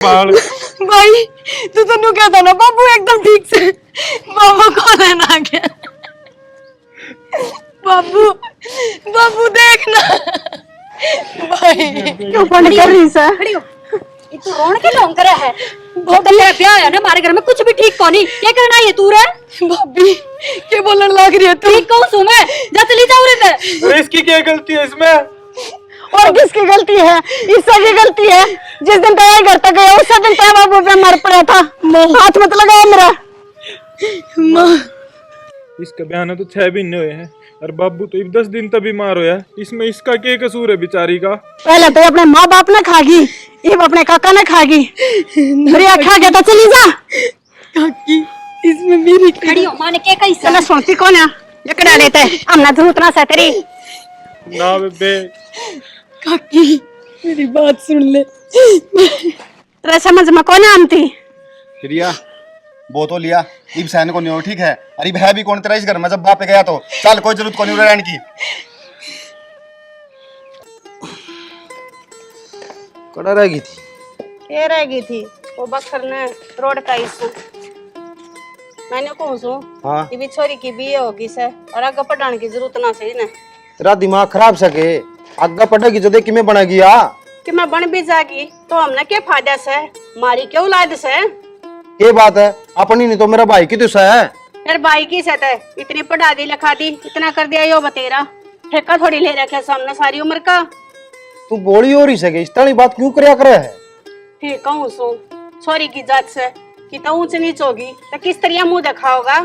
भाई तू तो नु कहता ना बाबू एकदम ठीक से बाबू को लेना गया। बाबू बाबू देखना भाई क्यों फोन कर रही सा खड़ी हो ये तू रोन के ढोंग करे है। बहुत तेरा ब्याह है ना हमारे घर में कुछ भी ठीक कोनी क्या करना ये तू रे भाभी के बोलने लग रही है तू ठीक कहूं सु मैं जा चली जा रे ते इसकी क्या गलती है इसमें और किसकी गलती है ईसा की गलती है। जिस दिन तेरे घर तक गया उस दिन तेरा बाबू पे मर पड़ा था हाथ मत लगाओ मेरा मां। इसका बयान तो 6 महीने हुए हैं और बाबू तो 10 दिन तक बीमार होया। इसमें इसका क्या कसूर है बेचारी का। पहले तो अपने माँ बाप ने खागी अब अपने काका ने खागी मेरी खा गया तो चली जा काकी इसमें मेरी खड़ी हो माने के कैसे चला सोचती कौन है ये कड़ा लेते हमने तो उतना सा तेरी ना बेबे काकी मेरी बात सुन ले तेरा समझ में कौन आमती प्रिया वो तो लिया इब सहन को नहीं हो ठीक है। अरे है भी कौन तेरा इस घर में जब बाप पे गया तो चल कोई जरूरत को नहीं रहने की। कड़ा रह गई थी ये रह गई थी वो बखर ने रोड का इशू मैंने कहूँ सू हाँ ये भी छोरी की भी होगी से और आगे पढ़ाने की जरूरत ना सही ना तेरा दिमाग खराब सके आगे पड़ेगी जो देख कि मैं बनेगी आ कि मैं बन भी जागी तो हमने क्या फायदा से मारी क्यों औलाद से ये बात है अपनी नहीं तो मेरा भाई की तो है यार भाई की सत है इतनी पढ़ा दी लिखा दी इतना कर दिया यो बतेरा ठेका थोड़ी ले रखे सामने सारी उम्र का तू बोली हो रही सके इस तरह बात क्यों करया करे है। ठीक कहूँ सू छोरी की जात से कि तो ऊंच नीच होगी तो किस तरह मुंह देखा होगा।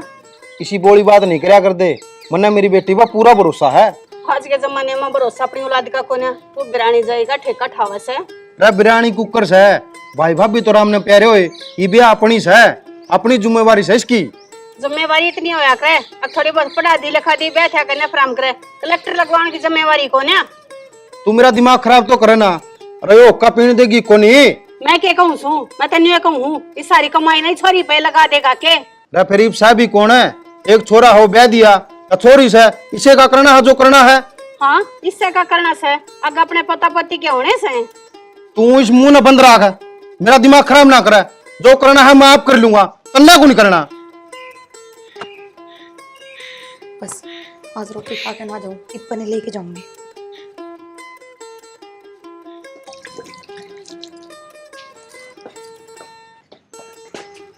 किसी बोली बात नहीं करया कर दे मन्ने मेरी बेटी पर पूरा भरोसा है। आज के जमाने में भरोसा अपनी औलाद का कोने तू बिरानी जाएगा ठेका ठावा से रे बिरयानी कुकर से भाई भाभी तो राम ने प्यारे होए ये भी अपनी से अपनी जिम्मेवारी से इसकी जिम्मेवारी इतनी होया करे अब थोड़ी बहुत पढ़ा दी लिखा दी बैठा करने फ्राम करे कलेक्टर लगवाने की जिम्मेवारी कौन है। तू मेरा दिमाग खराब तो करे ना। अरे यो का पीने देगी कोनी मैं क्या कहूँ सू मैं तेन कहूँ इस सारी कमाई नहीं छोरी पे लगा देगा के रे फिर साहब भी कौन है एक छोरा हो ब्याह दिया छोरी से इसे का करना है जो करना है। हाँ इससे का करना से अगर अपने पता पति के होने से तू इस मुंह न बंद रख मेरा दिमाग खराब ना करे जो करना है मैं आप कर लूंगा तन्ना को नहीं करना। बस आज रोटी खा के ना जाऊं टिप्पणी लेके जाऊंगी।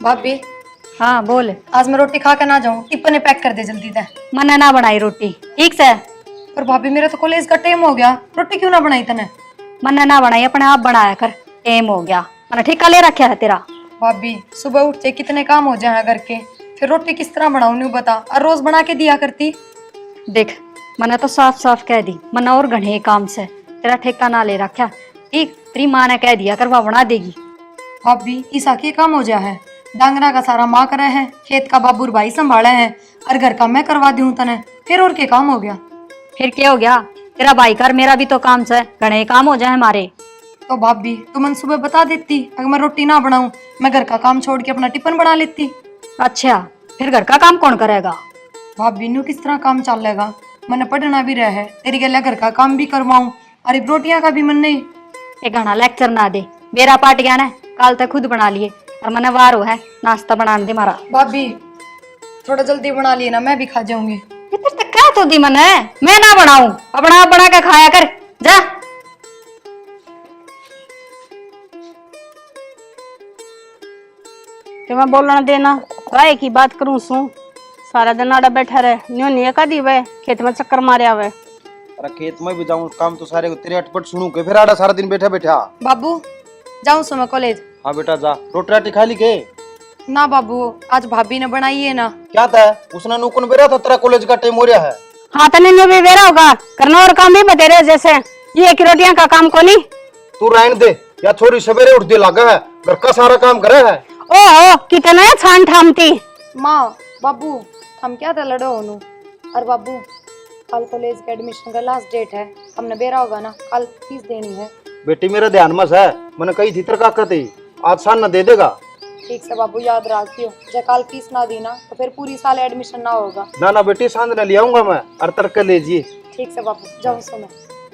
भाभी हाँ बोल आज मैं रोटी खा के ना जाऊं टिप्पणी पैक कर दे जल्दी से। मना ना बनाई रोटी ठीक से पर भाभी मेरा तो कॉलेज का टाइम हो गया रोटी क्यों ना बनाई तने। मना ना बनाई अपने आप बनाया कर टाइम हो गया मैंने ठेका ले रखा है तेरा। भाभी सुबह उठते कितने काम हो जाए घर के फिर रोटी किस तरह बनाऊं नहीं बता और रोज बना के दिया करती। देख मैंने तो साफ साफ कह दी मना और घने काम से तेरा ठेका ना ले रखा ठीक तेरी माँ ने कह दिया कर वह बना देगी। भाभी ईसा के काम हो जाए है डांगरा का सारा माँ करे है खेत का बाबूर भाई संभाले है और घर का मैं करवा दूं तने फिर और के काम हो गया। फिर क्या हो गया तेरा भाई कर मेरा भी तो काम से घने काम हो जाए हमारे। तो भाभी तुम मन सुबह बता देती अगर मैं रोटी ना बनाऊं मैं घर का काम छोड़ के अपना टिफिन बना लेती। अच्छा फिर घर का काम कौन करेगा। भाभी न्यू किस तरह काम चलेगा मैंने पढ़ना भी रहा है तेरी गला घर का काम भी करवाऊं अरे रोटियां का भी मन नहीं। एक घना लेक्चर ना दे मेरा पाट गया ना कल तक खुद बना लिए और मैंने वार हो है नाश्ता बना दे मारा। भाभी थोड़ा जल्दी बना लिए ना मैं भी खा जाऊंगी। क्या तो दी मन है मैं ना बनाऊं अपना आप बना के खाया कर जा। कि मैं बोलना देना गाय की बात करूं सू सारा दिन आड़ा बैठा रहे न्यू नहीं का दी वे खेत में चक्कर मारे आवे। अरे खेत में भी जाऊं काम तो सारे तेरे अटपट सुनू के फिर आड़ा सारा दिन बैठा बैठा। बाबू जाऊं सो मैं कॉलेज। हाँ बेटा जा रोटी राटी खा ली के ना बाबू आज भाभी ने बनाई है ना। क्या था उसने नुकन बेरा था तेरा कॉलेज का टाइम हो रहा है। हाँ तने न्यू भी वेरा होगा करना और काम भी बतेरे जैसे ये एक रोटियां का काम को नहीं। तू रहने दे या छोरी सवेरे उठ दे लगा है घर का सारा काम करे है। ओहो कितना छान ठामती माँ बाबू हम क्या था लड़ो होनू और बाबू कल कॉलेज के एडमिशन का लास्ट डेट है हमने बेरा होगा ना कल फीस देनी है। बेटी मेरे ध्यान में है मैंने कही थी तेरे काका थी आज सान न दे देगा। ठीक से बाबू याद रखियो जब कल फीस ना दी ना तो फिर पूरी साल एडमिशन ना होगा। ना ना बेटी सांझ न ले आऊंगा मैं और तड़के ले जी। ठीक से बाबू जाओ सो मैं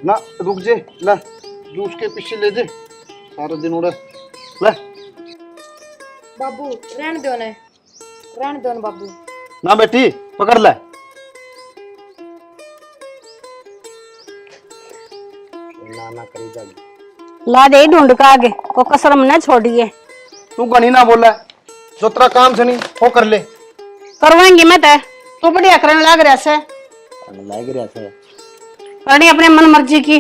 ना रुक जे ला जूस के पीछे ले दे सारा दिन उड़ा ले बाबू रहने दो ना बाबू। ना बेटी पकड़ ले। ना करी जागी। ला दे ढूंढ का आगे को कसर में न छोड़िए। तू गणी ना बोला, जो तेरा काम से नहीं वो कर ले। करवाएंगी मैं तय, तू बढ़िया करने लग रहा से। लाग रहा से करनी अपने मन मर्जी की।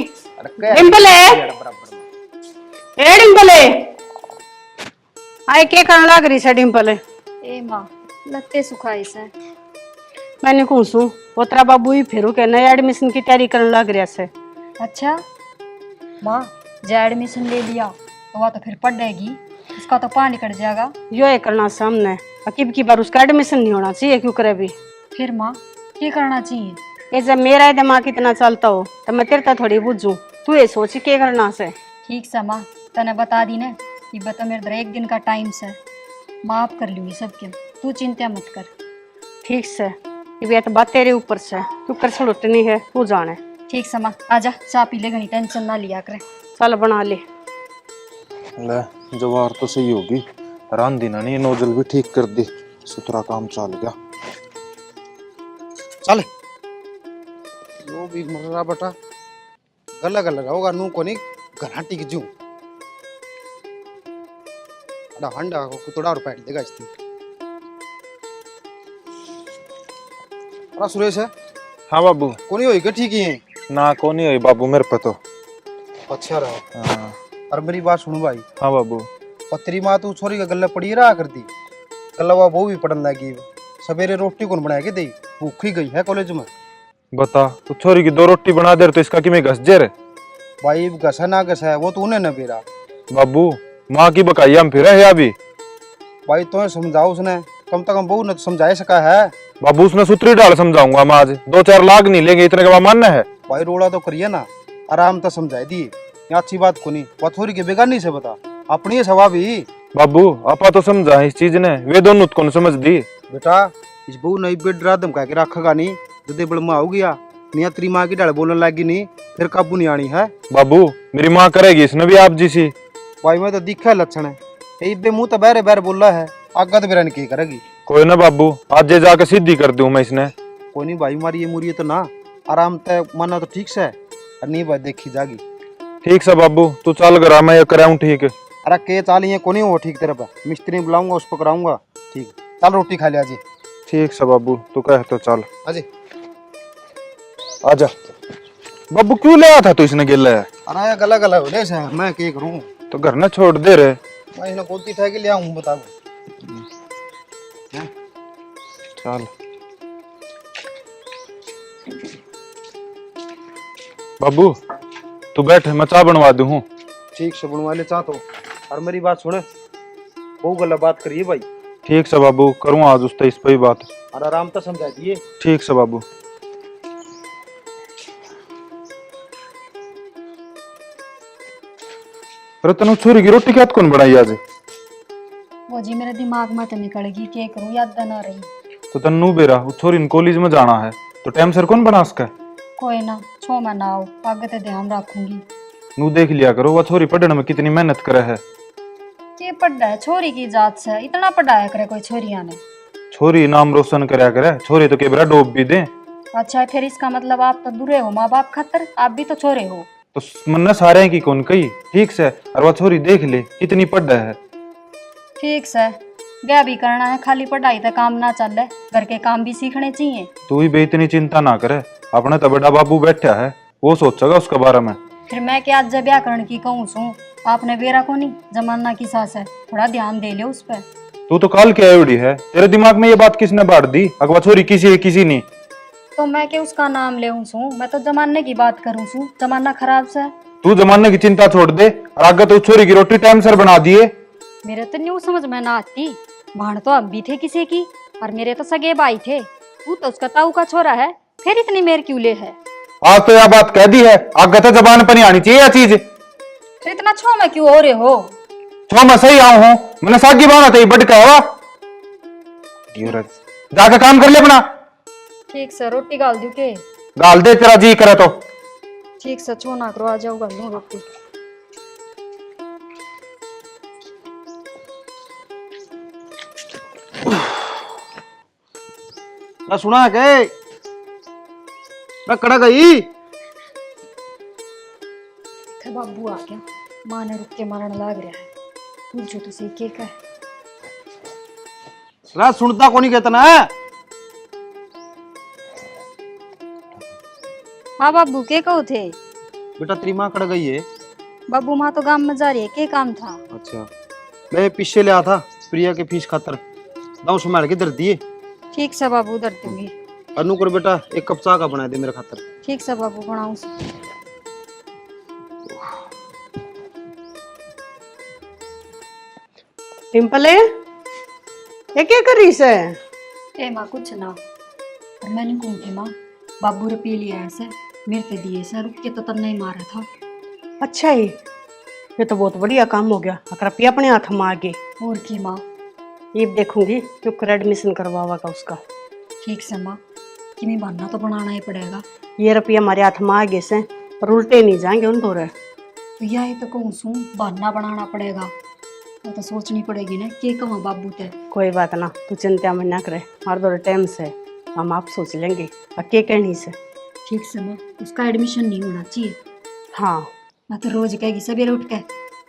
डिम्पल है, ए डिम्पल है, आए के करने लग रही से डिम्पल है। ए माँ लत्ते सुखाई से। मैंने कौन सू वो तेरा बाबू ही फिर के नया एडमिशन की तैयारी करने लग रहा से। अच्छा माँ जो एडमिशन ले लिया तो वह तो फिर पढ़ेगी, उसका तो पानी कट जाएगा। यो ये करना सामने अकीब की बार उसका एडमिशन नहीं होना चाहिए, क्यों करे भी। फिर माँ क्या करना चाहिए? ये जब मेरा दिमाग इतना चलता हो तो मैं तेरे थोड़ी बुझू, तू ये सोच के करना से। ठीक से माँ तने बता दी ने कि बता मेरे इधर एक दिन का टाइम से माफ कर लूंगी सबके, तू चिंता मत कर। ठीक से ये तो बात तेरे ऊपर से, तू कर छुटनी है तू जाने। ठीक से माँ आजा चाय पी ले, घनी टेंशन ना लिया करे। चल बना ले। ले जवार तो सही होगी, रांधी ना नहीं नोजल भी ठीक कर दी, सुथरा काम चल गया। चल यो भी मर रहा बेटा, गला गला होगा नू को नहीं घराटी की जू हंडा को कुतड़ा और पैट देगा इसकी। अरे सुरेश है। हाँ बाबू। कोनी होई के ठीक ही है ना कोनी होई बाबू मेरे पे तो। अच्छा रहा। हाँ। और मेरी बात सुन भाई। हाँ बाबू। पत्री माँ तू छोरी का गला पड़ी रहा करती, गला वो भी पढ़न लगी, सवेरे रोटी कौन बनाएगी दे, भूखी गई है कॉलेज में। बता तू छोरी की 2 रोटी बना दे तो इसका कि मैं घस जे रे। भाई घसा ना घसा है वो तो उन्हें न बेरा। बाबू माँ की बकाई हम फिर है अभी। भाई तो समझाओ उसने, कम से कम बहू ने तो समझा सका है। बाबू उसने सुतरी डाल समझाऊंगा हम आज, 2-4 लाख नहीं लेंगे इतने का मानना है। भाई रोड़ा तो करिए ना, आराम तो समझाई दिए, ये अच्छी बात को नहीं। वो थोड़ी के बेगानी से बता, अपनी है सवाब ही। बाबू आपा तो समझा इस चीज ने, वे दोनों कौन समझ दी। बेटा इस बहू नहीं बेड रात धमका के रखेगा नहीं, जदे बड़मा हो गया नहीं तेरी माँ की डाल बोलने लगी नहीं, फिर काबू नहीं आनी है। बाबू मेरी माँ करेगी इसने भी आप जी सी। भाई मैं तो दिखा है लक्षण है, ये मुंह तो बहरे बहर बोल रहा है, आगा तो बेरा नहीं करेगी। कोई ना बाबू आज जे जाके सीधी कर दूं मैं इसने। कोई नहीं भाई मारी ये मुरी तो ना, आराम तय माना तो ठीक से, और नहीं भाई देखी जागी। ठीक से बाबू तू चल करा मैं ये कराऊं ठीक। अरे के चाल ये कोनी हो ठीक तेरे पे, मिस्त्री बुलाऊंगा उस पर कराऊंगा। ठीक चल रोटी खा ले आज। ठीक से बाबू तू कह तो चल अजय आजा। बाबू क्यों ले आया था तू इसने गिल्ला है? अरे गला गला हो ले से मैं क्या करूं, तो घर ना छोड़ दे रे। मैं इन्हें गोती ठा के ले आऊं बताओ। चल बाबू तू बैठ मैं चाय बनवा दूं। ठीक से बनवा ले चाह तो, और मेरी बात सुने, वो गला बात करिए भाई। ठीक से बाबू करूँ आज उस इस पे ही बात। और आराम तो समझा दिए। ठीक से बाबू। रतन छोरी की रोटी क्या कौन बनाई आज? वो जी मेरे दिमाग में तो निकल गई, क्या करूँ याद ना रही। तो तन्नू बेरा वो छोरी ने कॉलेज में जाना है तो टाइम सर कौन बना सका? कोई ना छो मैं ना आओ, आगे तो ध्यान रखूंगी। नू देख लिया करो वह छोरी पढ़ने में कितनी मेहनत करे है। के पढ़ा है छोरी की जात से, इतना पढ़ाया करे कोई छोरिया ने। छोरी नाम रोशन करया करे, छोरी तो केबरा डोब भी दे। अच्छा फिर इसका मतलब आप तो बुरे हो माँ बाप खातर, आप भी तो छोरे हो। तो मन्ना सारे की कौन कही ठीक से, और वह छोरी देख ले कितनी पढ़ है। ठीक से ब्याह भी करना है, खाली पढ़ाई तो काम ना चल रहा, घर के काम भी सीखने चाहिए। तू ही बे इतनी चिंता ना करे, अपने तो बड़ा बाबू बैठा है वो सोचेगा उसके बारे में। फिर मैं क्या आज ब्याह करने की कहूँ सू, आपने बेरा को नहीं जमाना की सास है, थोड़ा ध्यान दे ले उस पर। तू तो काल क्या उड़ी है, तेरे दिमाग में ये बात किसने बांट दी? अगवा छोरी किसी है किसी नहीं। तो मैं क्या उसका नाम ले सू, मैं तो जमाने की बात करूँ सू, जमाना खराब से। तू जमाने की चिंता छोड़ दे और आगे तो छोरी की रोटी टाइम सर बना दिए। मेरे तो न्यू समझ में ना आती, भाण तो अब भी थे किसी की, और मेरे तो सगे भाई थे, तू तो उसका ताऊ का छोरा है, फिर इतनी मेर क्यों ले है? आज तो यह बात कह दी है, आगे तो जबान पर नहीं आनी चाहिए यह चीज। फिर इतना छो मैं क्यों हो रहे हो? छो मैं सही आऊं हूं, मैंने सागी बाना था बड़ कहवा जाके काम कर ले अपना। ठीक से रोटी गाल दू के? गाल दे तेरा जी करे तो। ठीक से छो ना करो, आ जाओ गाल दूं रोटी। ना सुना के ना कड़ा गई थे बाबू आ गया, माँ ने रुक के मारन लाग रहा है। पूछो तो सही के का है। ना सुनता को नहीं कहता ना। हाँ बाबू के कहो थे? बेटा तेरी माँ कड़ गई है। बाबू माँ तो गांव में जा रही है, के काम था? अच्छा मैं पीछे ले आया था प्रिया के फीस खातर, दाऊ संभाल के दर दिए। ठीक से बाबू, उधर दूंगी। अनु कर बेटा एक कप चाय का बना दे मेरे खातर। ठीक से बाबू, बनाऊं। डिम्पल ये क्या कर रही से? ए माँ कुछ ना, और मैंने कौन थी माँ, बाबू रे पी लिया ऐसे मेरे पे दिए से, रुक के तो तब नहीं मारा था। अच्छा ही, ये तो बहुत बढ़िया काम हो गया। अगर रुपया अपने हाथ में आ गए और की माँ? ये देखूंगी क्यों एडमिशन करवावा का उसका। ठीक से माँ, कि मैं बहाना तो बनाना ही पड़ेगा। ये रुपया हमारे हाथ में आ गए से पर उल्टे नहीं जाएंगे उन तो। तो यही तो कहूँ सू, बहाना बनाना पड़ेगा। वो तो सोचनी पड़ेगी ना के कहाँ बाबू थे। कोई बात ना, तू चिंता में ना करे, हमारे दो टाइम से हम आप सोच लेंगे। अब के कहनी से? ठीक से माँ, उसका एडमिशन नहीं होना चाहिए। हाँ मैं तो रोज कहेगी सवेरे उठ के,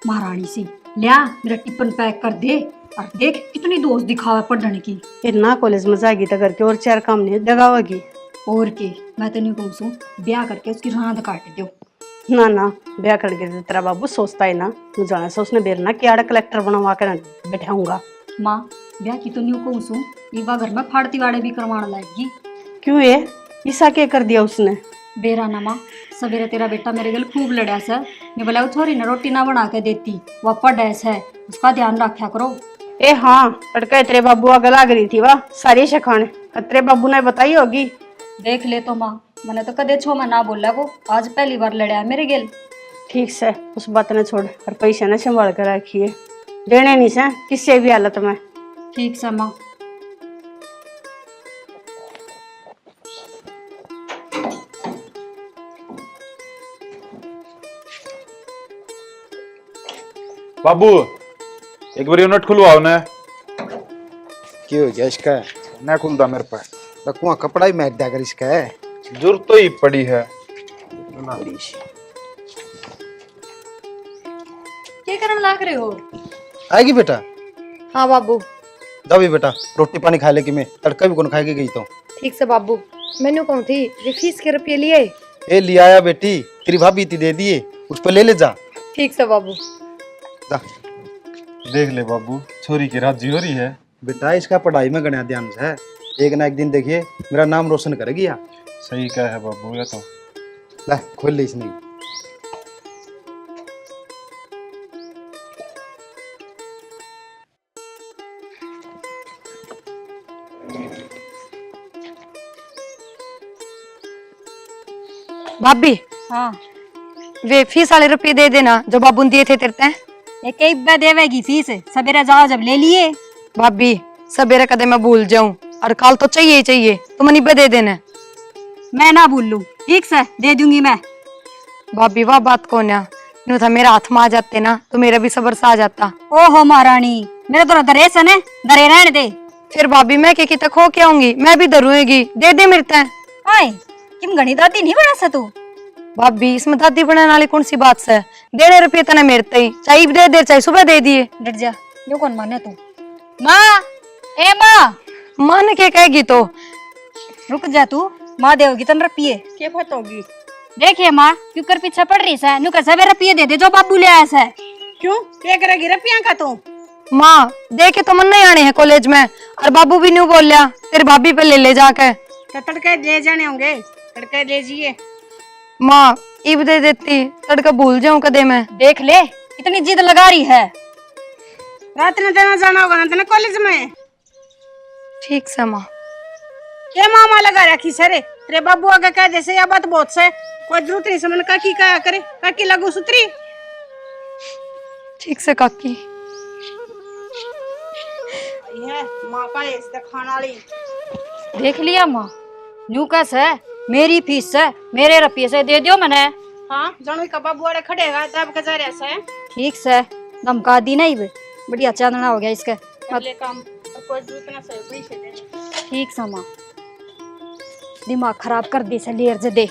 महारानी सी लिया मेरा टिफिन पैक कर दे, और देख कितनी दोस्त दिखावा पढ़ने की। इतना कॉलेज में जाएगी तो करके और चार काम नहीं जगावेगी। और के मैं तो नहीं कहूँ सू, ब्याह करके उसकी रांद काट दो। ना ना, ब्याह करके तो तेरा बाबू सोचता है ना, तू जाने से उसने बेरना कि आड़ा कलेक्टर बनवा कर बैठाऊंगा। माँ ब्याह की तो नहीं कहूँ सू, ईवा घर में फाड़ती वाड़े भी करवाने लाएगी। क्यों ये ईसा क्या कर दिया उसने? बेरा ना माँ, सवेरे तेरा बेटा मेरे गल खूब लड़ा सर, मैं बोला छोरी ना रोटी ना बना के देती, वो पढ़ैस है, उसका ध्यान रखा करो। ए हाँ, लड़का तेरे बाबू आगे लाग रही थी वाह सारी शखाने, तेरे बाबू ने बताई होगी। देख ले तो माँ, मैंने तो कदे छो में ना बोला, वो आज पहली बार लड़ा है मेरे गेल। ठीक से उस बात ने छोड़ और पैसे ने संभाल कर रखिए, देने नहीं से किसी भी हालत में। ठीक से माँ। बाबू एक बार नट खुलवाओ ना। क्यों हो गया इसका? ना खुलता मेरे पास, कुआ कपड़ा ही मैच दिया कर इसका है। जरूरत तो ही पड़ी है। क्या करने लाग रहे हो? आएगी बेटा? हाँ बाबू। जाओ भी बेटा, रोटी पानी खा ले कि मैं तड़का भी कौन खाएगी गई तो। ठीक से बाबू, मैंने कौन थी ये फीस के रुपये लिए? ए लिया आया बेटी, तेरी भाभी थी दे दिए, उस पर ले ले जा। ठीक से बाबू। जा देख ले बाबू, छोरी की राजी हो रही है। बेटा इसका पढ़ाई में गणा ध्यान से है, एक ना एक दिन देखिए मेरा नाम रोशन करेगी यार। सही क्या है बाबू, ये तो। ले खोल ले इसने। भाभी, हाँ वे फीस वाले रुपये दे देना जो बाबू ने दिए थे तेरे ते। ये कई बार देवेगी फीस, सवेरे जाओ जब ले लिए। भाभी सवेरे कदे मैं भूल जाऊं और कल तो चाहिए ही चाहिए, तुम नहीं दे देना। मैं ना भूल लूं, ठीक से दे दूंगी मैं। भाभी वाह बात कौन है, नु था मेरा हाथ में आ जाते ना तो मेरा भी सबर सा आ जाता। ओहो महारानी, मेरे तो दरे से ने दरे रहने दे। फिर भाभी मैं के तक हो के आऊंगी, मैं भी दरूंगी, दे दे मेरे ते। आए किम गणी दादी नहीं बना सा तू? भाभी इसमें दादी बनाने वाली कौन सी बात है, देने रुपये तने मेरे ते, चाहे दे दे चाहे सुबह दे दिए। डट जा, यो कौन माने तू? माँ, ए माँ। मान के कहेगी तो रुक जा तू, माँ देगी तन रुपये। क्या बात होगी? देखिए माँ, क्यों कर पीछे पड़ रही है, नुकर सवेरे रुपये दे दे जो बाबू ले आया है। क्यों क्या करेगी रुपया का तू? माँ देखे तो मन नहीं आने हैं कॉलेज में, और बाबू भी नहीं बोल लिया, तेरी भाभी पे ले जाके। तो तड़के ले जाने होंगे, तड़के ले जाइए। माँ इब दे देती, तड़का भूल जाऊं कदे मैं। देख ले इतनी जिद लगा रही है। रात में देना जाना होगा ना तेने कॉलेज में। ठीक से माँ। क्या मामा लगा रखी सरे, तेरे बाबू आगे कह जैसे या बात बहुत से, कोई जरूरत नहीं समझ काकी क्या करे, काकी लगू सुतरी। ठीक से काकी। ये माँ का ऐसे खाना वाली। देख लिया माँ, न्यू कैस है, मेरी फीस है, मेरे रुपये से दे दियो मैंने। हाँ जनू का बाबू वाले खड़ेगा तब खजा रहा से। ठीक से धमका दी नहीं बे, बढ़िया चांदना हो गया इसका। अगले काम कोई जरूरत ना से पैसे देने। ठीक से माँ। दिमाग खराब कर दी से लेर जे दे।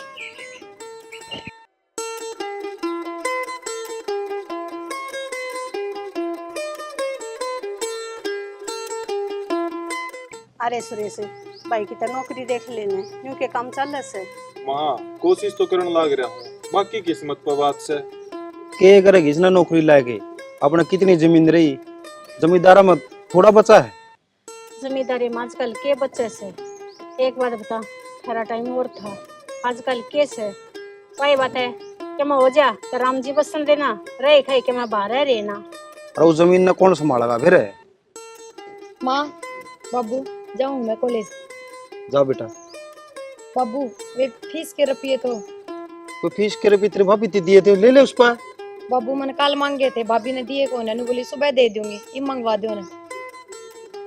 अरे सुरेश भाई की तो नौकरी देख लेने यूं के काम चल से। माँ कोशिश तो करने लग रहा हूँ, बाकी किस्मत पर बात से। के करेगी इसने नौकरी लाके? अपना कितनी जमीन रही, जमींदारा में थोड़ा बचा है। जमींदारी में आजकल के बच्चे से एक बात बता, तेरा टाइम और था, आजकल के से वही बात है कि मैं हो जा तो राम जी बसन देना, रहे खाई के मैं बाहर रहना। और उस जमीन ने कौन संभालेगा फिर? माँ बाबू जाऊँ मैं कॉलेज। जा बेटा। बाबू वे फीस के रुपये तो कोई फीस के रुपये तेरे भाभी दिए थे, ले ले उस पर। बाबू मैंने कल मांगे थे, भाभी ने दिए कौन है, बोली सुबह दे दूंगी, ये मंगवा दो ना।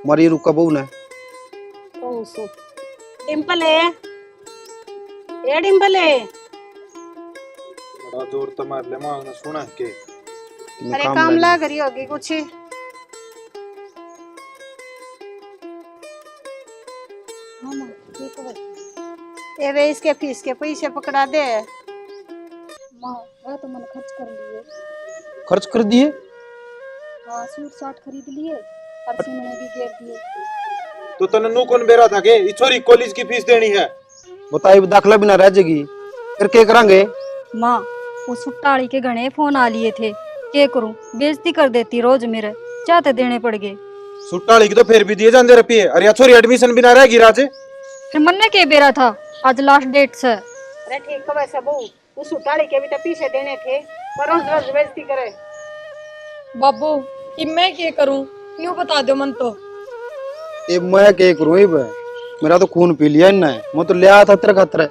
मारी रुका बहू ने। ओ सो डिंपल है, ये डिंपल है। बड़ा जोर तुम्हारे ले माँ ने सुना है के। अरे काम लग रही होगी कुछ। हाँ माँ ये तो है। ये वे इसके फीस के पैसे पकड़ा दे। माँ वह तो मैंने खर्च कर लिए। खर्च कर दिए? हाँ सूट साट खरीद लिए, परसों मैंने भी घेर दिए। तो तने नू कौन बेरा था के छोरी कॉलेज की फीस देनी है? बताइए दाखला बिना रह जाएगी, फिर क्या करेंगे? माँ वो सुट्टाड़ी के घने फोन आ लिए थे, के करूं, बेइज्जती कर देती रोज मेरे, चाहते देने पड़ गए। सुट्टाली की तो फिर भी दिए जाते रुपये, अरे छोरी एडमिशन बिना रहेगी राजे। फिर मन्ने के बेरा था, आज लास्ट डेट से। अरे ठीक है वैसे बहू, उस उठाड़ी के भी तो पीछे देने थे, पर रोज रोज बेइज्जती करे। बाबू कि मैं क्या करूं, यूं बता दो मन तो। ये मैं क्या करूं? मेरा तो खून पी लिया इन्हें, मैं तो ले आया था तेरे खातिर।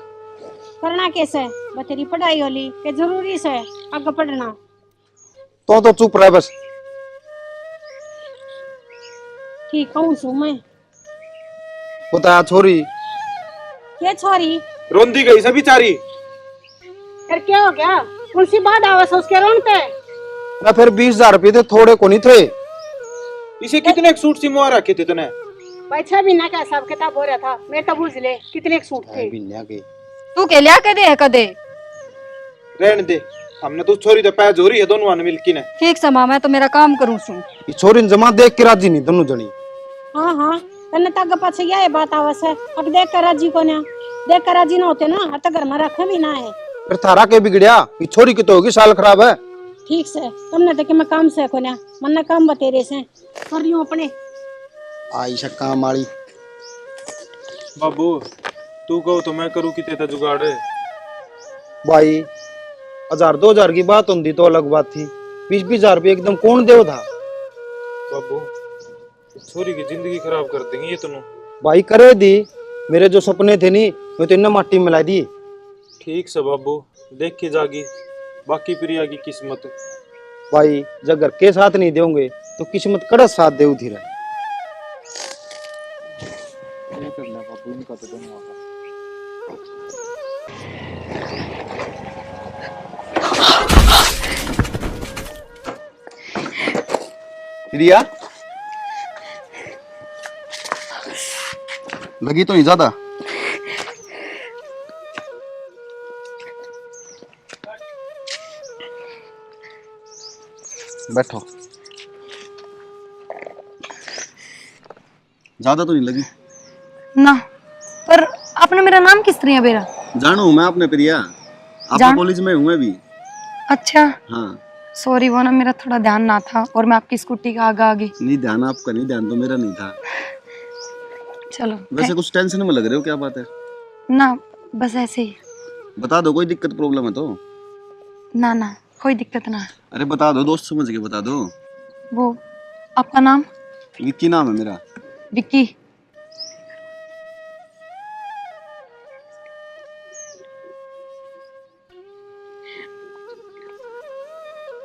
करना कैसे, बतेरी पढ़ाई होली के जरूरी से आगे पढ़ना। तो चुप रह बस। ठीक कहूँ सु मैं। बता छोरी। क्या छोरी? रोंदी गई सब बेचारी। फिर क्या हो गया, कौन सी बात आवाज उसके रोन पे? ना फिर 20,000 रुपये थे, थोड़े को नहीं थे। इसे कितने एक सूट सिमवा रखे थे तने? भाई 6 महीना का हिसाब किताब हो रहा था, मैं तो बुझ ले कितने सूट थे। तू के लिया कदे है कदे? रहने दे, हमने तो छोरी तो पैज हो रही है दोनों ने मिलके ने। ठीक समा, मैं तो मेरा काम करूं सु। ये छोरी ने जमा देख के राजी नहीं दोनों जनी। हाँ हाँ तन्ने तक पाछे ये बात आवस है, अब देख कर राजी को ना, देख कर राजी ना होते ना तो घर में रखे भी ना है। फिर थारा के बिगड़िया, ये छोरी की तो होगी साल खराब है। ठीक से तुमने देखे मैं काम से को ना, मन काम बतेरे से कर रही हूँ अपने। आई शक्का माड़ी। बाबू तू कहो तो मैं करूँ कितने था जुगाड़ है? भाई 1000-2000 की बात होती तो अलग बात थी, 20,000 रुपये एकदम कौन देव था? बाबू छोरी की जिंदगी खराब कर देंगे ये तुम। भाई करे दी, मेरे जो सपने थे नी मैं तो इन्हें माटी में मिला दी। ठीक से बाबू देख के जागी, बाकी प्रिया की किस्मत। भाई जब घर के साथ नहीं दोगे तो किस्मत कड़ा साथ दे उठी रहे। बाबू इनका तो दोनों का। प्रिया लगी तो नहीं ज्यादा? बैठो। ज्यादा तो नहीं लगी ना, पर आपने मेरा नाम किस तरह बेरा? जानू मैं अपने प्रिया, आपके कॉलेज में हूँ अभी। अच्छा हाँ सॉरी, वो ना मेरा थोड़ा ध्यान ना था और मैं आपकी स्कूटी का आगे। नहीं ध्यान आपका नहीं, ध्यान तो मेरा नहीं था। चलो वैसे कुछ टेंशन में लग रहे हो, क्या बात है? ना बस ऐसे ही। बता दो, कोई दिक्कत प्रॉब्लम है तो? ना ना कोई दिक्कत ना। अरे बता दो, दोस्त समझ के बता दो। वो आपका नाम? विक्की नाम है मेरा। विक्की।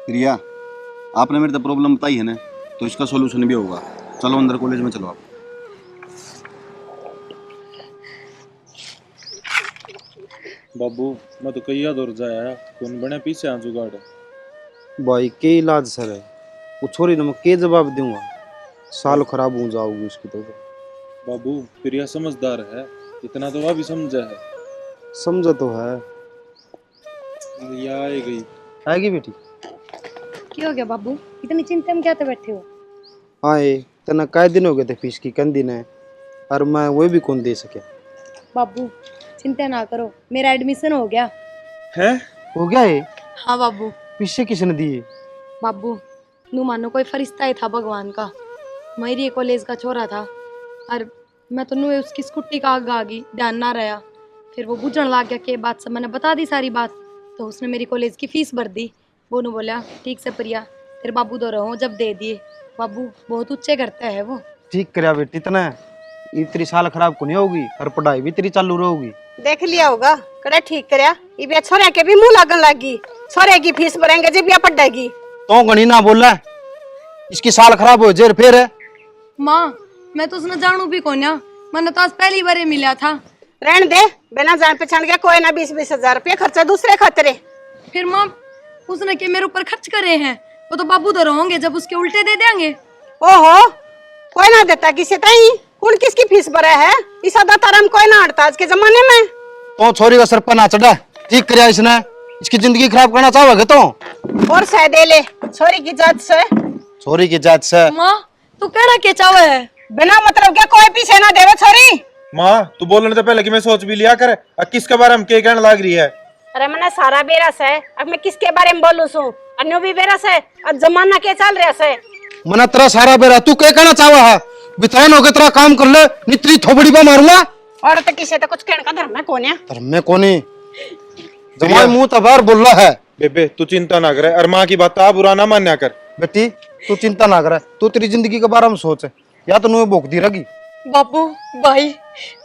प्रिया आपने मेरे तो प्रॉब्लम बताई है ना, तो इसका सॉल्यूशन भी होगा। चलो अंदर कॉलेज में चलो आप। बाबू मैं तो कई दौर जाया, कौन बने पीछे आ जुगाड़। भाई के इलाज सर है, वो छोरी ने मैं के जवाब दूंगा? साल खराब हो जाओगी उसकी तो। बाबू प्रिया समझदार है, इतना तो अभी समझा है। समझो तो है। ये आई गई। आएगी बेटी। क्या हो गया बाबू, इतनी चिंता में क्या तो बैठे हो? हाँ ये तना कई दिन हो गए थे फीस की कंदी ने, और मैं वो भी कौन दे सके। बाबू चिंता ना करो, मेरा एडमिशन हो गया। है? हो गया ये? हाँ बाबू। पीछे किसने दिए? बाबू नू मानो कोई फरिश्ता ही था भगवान का। मेरी कॉलेज का छोरा था और मैं तो नू उसकी स्कूटी का आग आ गई, ध्यान ना रहा। फिर वो बुझन लग गया के बात सब मैंने बता दी सारी बात, तो उसने मेरी कॉलेज की फीस भर दी। वो नू बोला ठीक से प्रिया तेरे बाबू दो रहो, जब दे दिए। बाबू बहुत ऊंचे करता है वो। ठीक करया बेटी, इतना इतनी साल खराब को नहीं होगी और पढ़ाई भी तेरी चालू रहेगी। देख लिया होगा कड़ा ठीक करया। ये छोरे के भी मुंह लागन लगी, छोरे की फीस भरेंगे जब ये पढ़ेगी। तो गणी ना बोला, इसकी साल खराब हो जेर फिर है। माँ मैं तो उसने जानू भी कोन्या, मैंने तो आज पहली बार मिला था। रहने दे, बिना जान पहचान के कोई ना 20-20 हजार रुपये खर्चा दूसरे खतरे। फिर माँ उसने के मेरे ऊपर खर्च करे हैं, वो तो बाबू तो होंगे जब उसके उल्टे दे देंगे। ओहो कोई ना देता किसी ताई, कौन किसकी फीस भरा है? इस अदातारम कोई ना हटता आज के जमाने में। तो छोरी का सर पर ना चढ़ा, ठीक करया इसने, इसकी जिंदगी खराब करना चाहोगे तो? और सह दे ले छोरी की जात से। छोरी की जात से? माँ तू कहना क्या चाहे है? बिना मतलब क्या कोई पीछे ना देवे छोरी। माँ तू बोलने तो पहले कि मैं सोच भी लिया कर, अब किसके बारे में क्या कहने लग रही है? अरे मैंने सारा बेरस है, अब मैं किसके बारे में बोलूं सू? अन्यो भी बेरस है, अब जमाना क्या चल रहा है? मना तेरा सारा बेरा, तू क्या कहना चाहा है? बितान हो गया तेरा काम कर ले, नितरी थोबड़ी पे मारूंगा। और तो किसी तो कुछ कहने का धर्म है कौन है? धर्म में कोनी जमाई मुंह तबार बोल रहा है। बेबे तू चिंता ना करे और माँ की बात आप बुरा ना मान्या कर। बेटी तू चिंता ना कर, तू तेरी जिंदगी के बारे में सोच, या तो नुए भोग दी रगी। बाबू भाई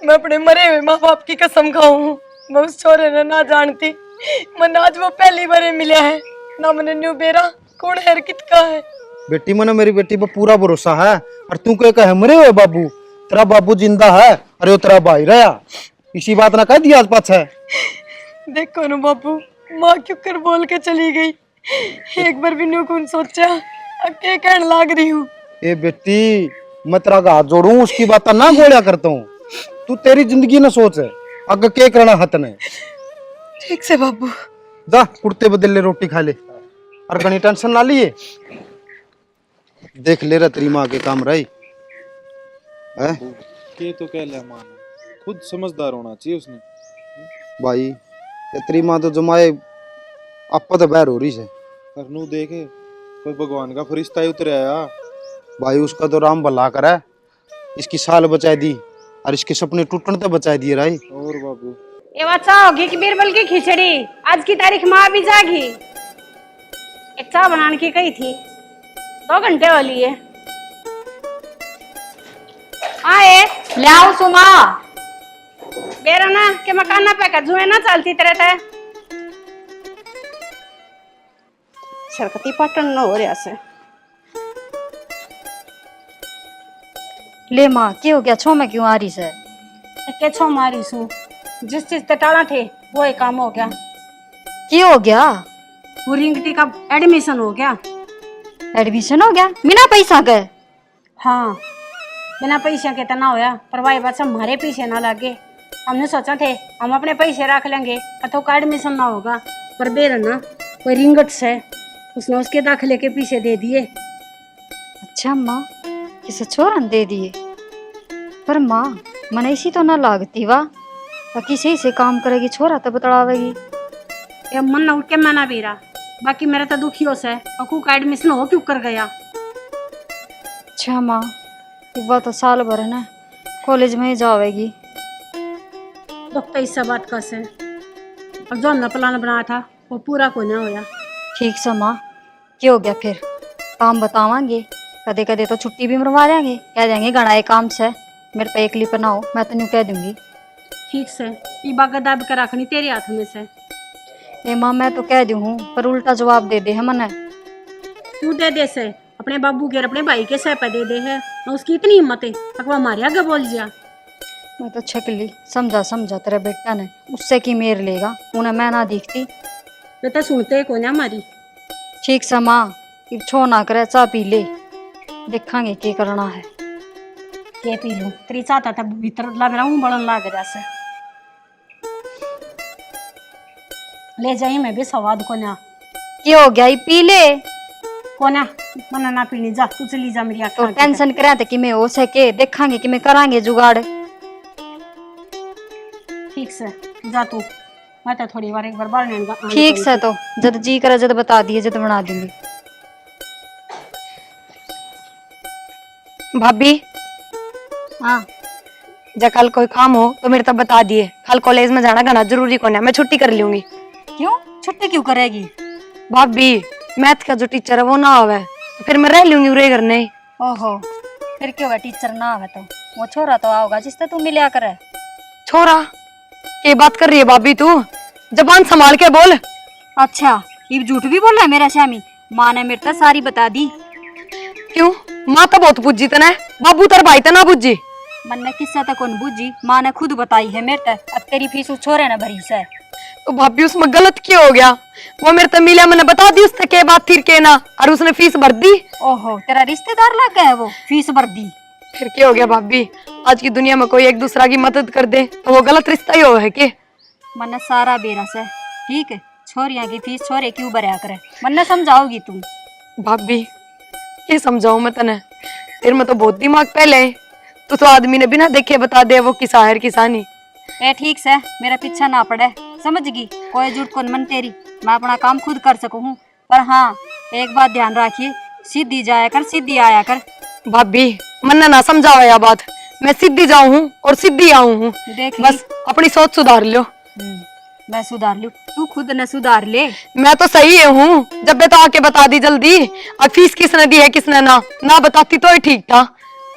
मैं अपने मरे हुए माँ बाप की कसम खाऊं, मैं उस छोरे ने ना जानती। मैंने आज वो पहली बार मिला है ना, मैंने न्यू बेरा कौन है कितका है। बेटी मैंने मेरी बेटी पर पूरा भरोसा है, और तू क्या कहे मरे हुए बाबू? तेरा बाबू जिंदा है, अरे वो तेरा भाई रहा, इसी बात ना कह दिया आज पाछ है। देखो ना बाबू, माँ क्यों कर बोल के चली गई, एक बार भी न्यू कौन सोचा, अब क्या कहने लाग रही हूँ। ए बेटी मैं तेरा हाथ जोड़ू, उसकी बात ना गोलिया करता हूँ, तू तेरी जिंदगी ना सोच, अगर क्या करना हथ ने। ठीक से बाबू। जा कुर्ते बदल ले, रोटी खा ले, और घनी टेंशन ना लिए। देख ले रहा तेरी माँ के काम रही है। के तो कह लिया माँ ने, खुद समझदार होना चाहिए उसने। भाई ये तेरी माँ तो जमाए आपा तो बैर हो रही है। और नू देखे कोई भगवान का फरिश्ता ही उतर आया। भाई उसका तो राम भला करा, इसकी साल बचाई दी और इसके सपने टूटने तो बचाई दिए राई। और बाबू ये बात चाह होगी कि बीरबल की खिचड़ी आज की तारीख माँ भी जागी। एक चाह बनाने की कही थी, 2 घंटे वाली है। आए ले आओ सुमा। बेरा ना के मकान ना पे जुए ना चलती तरह थे सरकती पटन न हो रहा से। ले माँ क्या हो गया, छो में क्यों आ रही से? के छो मारी सू, जिस चीज ते टाला थे वो ही काम हो गया। क्या हो गया? वो रिंगटी का एडमिशन हो गया। एडमिशन हो गया बिना पैसा के? हाँ बिना पैसे के तो ना होया, पर भाई बात हमारे पीछे ना लगे। हमने सोचा थे हम अपने पैसे रख लेंगे तो का एडमिशन ना होगा, पर बेर ना कोई रिंगट से उसने उसके दाखिले के पीछे दे दिए। अच्छा माँ किसे छोरन दे दिए? पर माँ मन ऐसी तो ना लागती वाह, किसी से काम करेगी छोरा तो बतलावेगी। ये मन ना उठ के मना भी रहा, बाकी मेरा तो दुखी हो से अकू का एडमिशन हो क्यों कर गया। अच्छा माँ एक बार तो साल भर है ना कॉलेज में ही जावेगी। दुख तो इस बात का से, और जो हमने प्लान बनाया था वो पूरा को ना होया। ठीक से माँ क्या हो गया फिर? काम बतावांगे, कदे कदे तो छुट्टी भी मरवा देंगे, कह देंगे गणाए काम से मेरे पे एक लिप ना हो, मैं तो न्यू कह दूंगी। ठीक से ये बात दाब कर रखनी तेरे हाथ में से। ए माँ मैं तो कह दूँ हूँ पर उल्टा जवाब दे दे है मने। तू दे दे से अपने बाबू के अपने भाई के सह पे दे दे है, उसकी इतनी हिम्मत है अकवा मारे आगे बोल जा। मैं तो छकली समझा समझा तेरे बेटा ने, उससे की मेर लेगा, उन्हें मैं ना दिखती। वे तो सुनते को ना हमारी। ठीक से माँ छो ना करे, चाह पी ले, देखांगे क्या करना है। ये पी लूं तेरी चाहता था भीतर लग रहा हूँ बड़न लाग रहा से ले जाई मैं भी स्वाद को ना क्या हो गया, ये पी ले। कोना मना ना पीनी जा तू चली जा मेरी तो आँख टेंशन करे थे कि मैं हो सके देखांगे कि मैं करांगे जुगाड़। ठीक से जा तू मैं तो थोड़ी बार एक बार बाहर नहीं जा ठीक से, तो जब जी करे जब बता दिए जब बना दूंगी। भाभी हाँ जब कल कोई काम हो तो मेरे तब बता दिए। कल कॉलेज में जाना घना जरूरी कौन है, मैं छुट्टी कर लूंगी। क्यों छुट्टी क्यों करेगी? भाभी मैथ का जो टीचर है वो ना आवे तो फिर मैं रह लूंगी उरे घर नहीं। ओहो, फिर क्यों है टीचर ना आवे तो वो छोरा तो आओगा जिससे तू मिलिया करे। छोरा ये बात कर रही है भाभी तू, जबान संभाल के बोल। अच्छा ये झूठ भी बोल रहा है मेरा श्यामी? माँ ने मेरे तक सारी बता दी। क्यों माँ तो बहुत बुझी तना है, बाबू तर भाई तना बुझी। मन ने किस्सा तक कौन बुझी, माँ ने खुद बताई है मेरे तक। अब तेरी फीस उस छोरे ने भरी से। तो भाभी उसमें गलत क्यों हो गया? वो मेरे तो मिला, मैंने बता दी उससे के बात फिर के ना, और उसने फीस भर दी। ओहो तेरा रिश्तेदार लग गया है वो, फीस भर दी। फिर क्या हो गया भाभी? आज की दुनिया में कोई एक दूसरा की मदद कर दे तो वो गलत रिश्ता ही हो है के? मन ने सारा बेरा से ठीक है, छोरियां की फीस छोरे क्यों भरया करे, मन ने समझाओगी तुम? भाभी ये समझाऊं मैं तने? फिर में तो बहुत दिमाग पहले है, तो आदमी ने बिना देखे बता दे वो किसा है किसानी। ए ठीक से मेरा पीछा ना पड़े, समझगी? कोई झूठ कौन मन तेरी, मैं अपना काम खुद कर सकूं हूँ। पर हाँ एक बात ध्यान रखिए, सीधी जाया कर सीधी आया कर। भाभी मन ना समझावा या बात, मैं सीधी जाऊं हूँ और सीधी आऊं हूँ। देख बस अपनी सोच सुधार लो। मैं सुधार लू, तू खुद न सुधार ले। मैं तो सही हूँ, जब भी तो आके बता दी जल्दी। अब फीस किसने दी है किसने ना बताती तो ही ठीक था।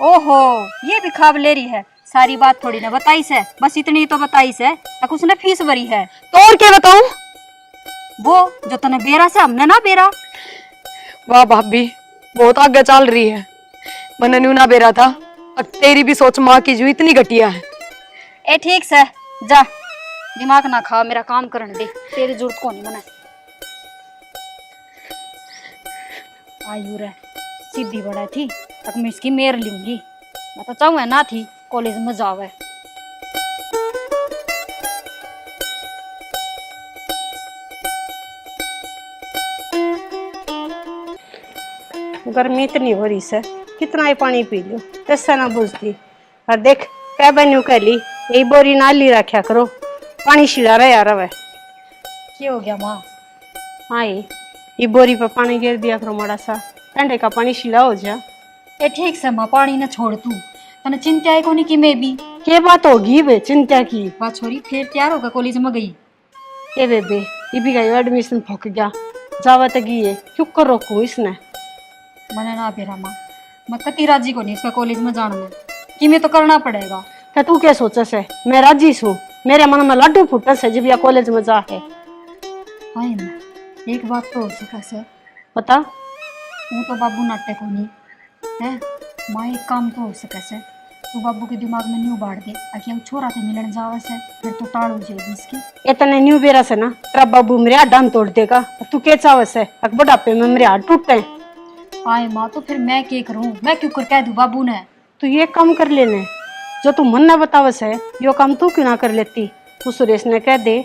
ओहो ये भी खाब ले रही है, सारी बात थोड़ी ना बताई से, बस इतनी तो बताई से तक उसने फीस भरी है। तो और क्या बताऊं? वो जो तने बेरा से हमने ना बेरा। वाह भाभी बहुत आगे चल रही है, मैंने न्यू ना बेरा था। अब तेरी भी सोच माँ की जो इतनी घटिया है। ए ठीक से जा, दिमाग ना खा, मेरा काम करने दे, तेरी जरूरत को नहीं मना। आयु रे सीधी बड़ा थी तक मैं इसकी मेर लूंगी। मैं तो चाहूँ ना थी कॉलेज में जावे। गर्मी इतनी हो रही से कितना ही पानी पी लो तस्सा ना बुझती। और देख क्या बनू कली यही बोरी ना ली रखा करो, पानी छिड़ा रहा यार। अब क्या हो गया माँ? हाँ ये बोरी पर पानी गिर दिया करो, माड़ा सा ठंडे का पानी छिड़ा हो जा। ए ठीक से माँ पानी न छोड़ तू, तने चिंता है कोनी की मैं भी। के बात होगी बे चिंता की? बात छोरी फिर तैयार होकर कॉलेज में गई। ए बेबे ये भी गई एडमिशन फक गया, जावा तक ये क्यों कर रोको इसने? मैंने ना बेरा माँ, मैं कति राजी को नहीं इसका कॉलेज में जाने में, कि मैं तो करना पड़ेगा। क्या तू क्या सोचा से? मैं राजी हूँ, मेरे मन में लड्डू फुटा से जब यह कॉलेज में जा है। हाय माँ एक बात तो हो सका से, बता। वो तो बाबू नाट्य को नहीं है माँ, एक काम तो हो सके से, तू बाबू के दिमाग में न्यू बाढ़ दे आखिर हम छोरा थे मिलन जावा से, फिर तो टाड़ हो जाएगी इसकी। इतने न्यू बेरा से ना तेरा बाबू मेरे हाथ डांड तोड़ देगा। तू क्या चाव से बुढ़ापे में मेरे हाथ टूटते हैं? हाय माँ तो फिर मैं क्या करूँ, मैं क्यों कर कह दूँ बाबू ने? तू ये काम कर लेने जो तू मन ना बतावस है, यो काम तू क्यों ना कर लेती? तू सुरेश ने कह दे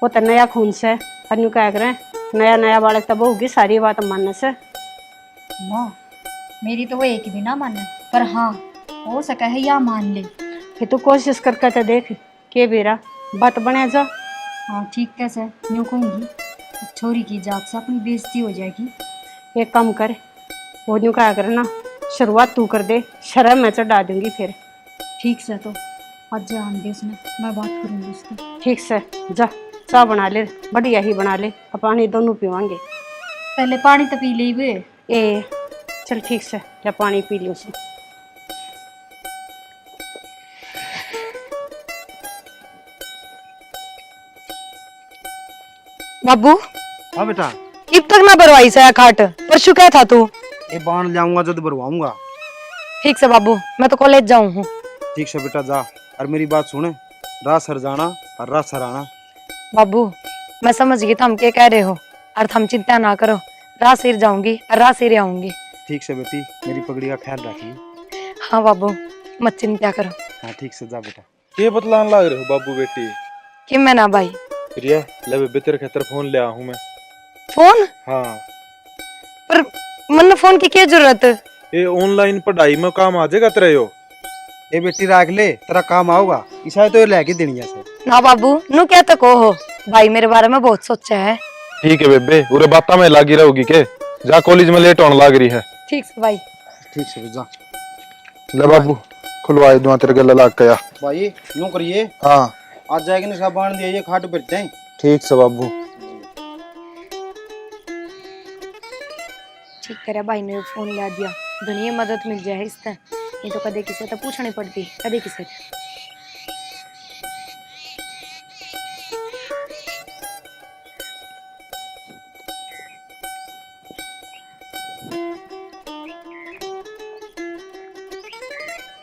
वो तो नया खून से अन्यू क्या करे, नया नया बालक तब होगी सारी बात मानने से। माँ मेरी तो वो एक भी ना माने, पर हाँ हो सका है या मान ले। फिर तू कोशिश करके तो देख के बेरा बात बने जा। हाँ ठीक कैसे यूँ कहूँगी, छोरी की जात से अपनी बेइज्जती हो जाएगी। एक काम कर वो यूँ क्या करे ना, शुरुआत तू कर दे, शर्म मैं चढ़ा दूंगी फिर। ठीक से तो आज जान दे उसने, मैं बात करूँगी उसकी। ठीक से जा चाय बना ले, बढ़िया ही बना ले, अब पानी दोनों पीवांगे। पहले पानी तो पी ले वे। ए चल ठीक से या पानी पी लो से। बाबू हाँ बेटा। अब तक ना भरवाई से खाट, परसों क्या था तू? ये बांध लाऊंगा जब भरवाऊंगा। ठीक से बाबू मैं तो कॉलेज जाऊँ हूँ। ठीक से बेटा जा, और मेरी बात सुने, रात सर जाना और रात सर आना। बाबू मैं समझ गई तुम क्या कह रहे हो, और तुम चिंता ना करो, रात सिर जाऊंगी और रात सिर आऊंगी। ठीक से बेटी, मेरी पगड़ी का ख्याल रखिए। हाँ बाबू मत चिंता करो। हाँ ठीक से जा बेटा। के बतलान लाग रहे हो बाबू बेटी? कि मैं ना भाई प्रिया ले बेबे तेरे खातर फोन ले आ हूं मैं। फोन हाँ पर मन फोन की क्या जरूरत है? ये ऑनलाइन पढ़ाई में काम आ जाएगा तेरे यो। ये बेटी राख ले, तेरा काम आऊगा। इसा तो ये लेके देनी से। ना बाबू नु क्या तो कहो, भाई मेरे बारे में बहुत सोचा है। ठीक है बेबे, उरे बाता में लागी रहोगी के जा कॉलेज में लेट होने लग रही है। ठीक से भाई। ठीक से जा ले बाबू खुलवा दूं तेरे गले लाग गया। भाई, यूं करिए। हाँ आज जाएगा ना सब बांध दिया, ये खाट बैठते हैं। ठीक से बाबू। ठीक करे भाई ने फोन ला दिया, दुनिया मदद मिल जाए इससे। ये तो कदे किसे तो पूछनी पड़ती, कदे किसे।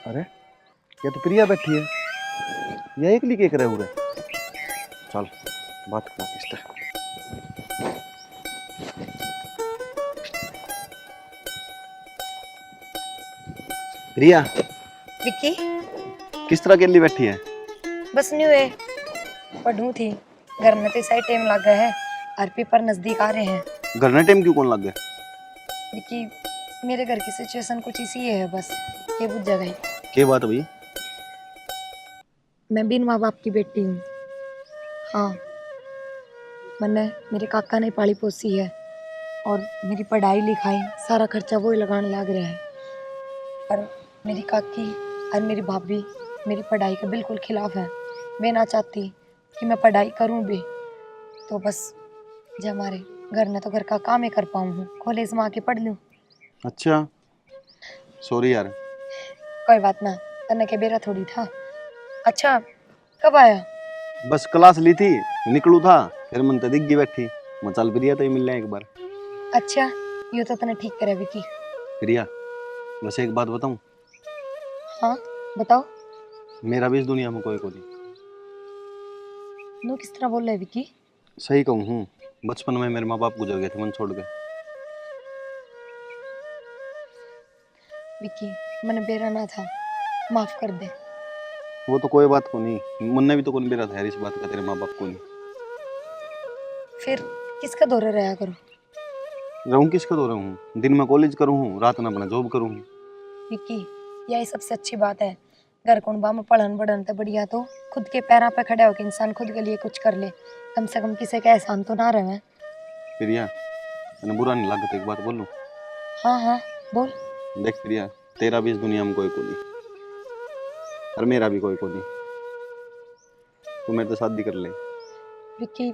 अरे ये तो प्रिया बैठी है, ये एक लिए करे हुए। चल बात कर इससे। प्रिया विक्की किस तरह के लिए बैठी है? बस न्यू है, पढ़ू थी घर में तो सही टाइम लग गया है और पेपर नजदीक आ रहे हैं। घर ने टाइम क्यों कौन लग गया? विक्की मेरे घर की सिचुएशन कुछ इसी है, बस ये बुझ जा गई। क्या बात भाई? मैं बिन माँ बाप की बेटी हूँ। हाँ मैंने मेरे काका ने पाली पोसी है और मेरी पढ़ाई लिखाई सारा खर्चा वो ही लगाने लग रहा है। पर मेरी काकी और मेरी भाभी मेरी पढ़ाई के बिल्कुल खिलाफ है। मैं ना चाहती कि मैं पढ़ाई करूँ भी, तो बस जब हमारे घर में तो घर का काम ही कर पाऊँ, कॉलेज में आके पढ़ लूँ। अच्छा सॉरी यार। कोई बात ना, तन्ने के बेरा थोड़ी था। अच्छा कब आया? बस क्लास ली थी, निकलू था, फिर मन तो दिख गई बैठी। मैं चल प्रिया तो ही मिल रहे एक बार। अच्छा ये तो तने ठीक करे विकी। प्रिया वैसे एक बात बताऊं? हाँ बताओ। मेरा भी इस दुनिया में कोई नहीं। नो किस तरह बोल रहे है विकी? सही कहूँ हूँ, बचपन में मेरे माँ बाप गुजर गए थे मन छोड़ के। विकी मैंने बेरा ना था, माफ कर दे। वो तो कोई बात को नहीं, मुन्ने भी तो कौन बेरा था यार इस बात का, तेरे माँ बाप को नहीं। फिर किसका दौरा रहा करो? रहूँ किसका दो रहूँ? दिन में कॉलेज करूँ हूँ, रात में अपना जॉब करूँ हूँ। विकी यही सबसे अच्छी बात है। घर कौन बा में पढ़न बढ़न तो बढ़िया, तो खुद के पैरों पे खड़ा होकर इंसान खुद के लिए कुछ कर ले, कम से कम किसी का एहसान तो ना रहे। प्रिया मैंने बुरा नहीं लगा तो एक बात बोलूं? हाँ हाँ बोल। देख प्रिया, तेरा भी इस दुनिया में कोई को नहीं और मेरा भी कोई को नहीं। तू मेरे से शादी कर ले। विकी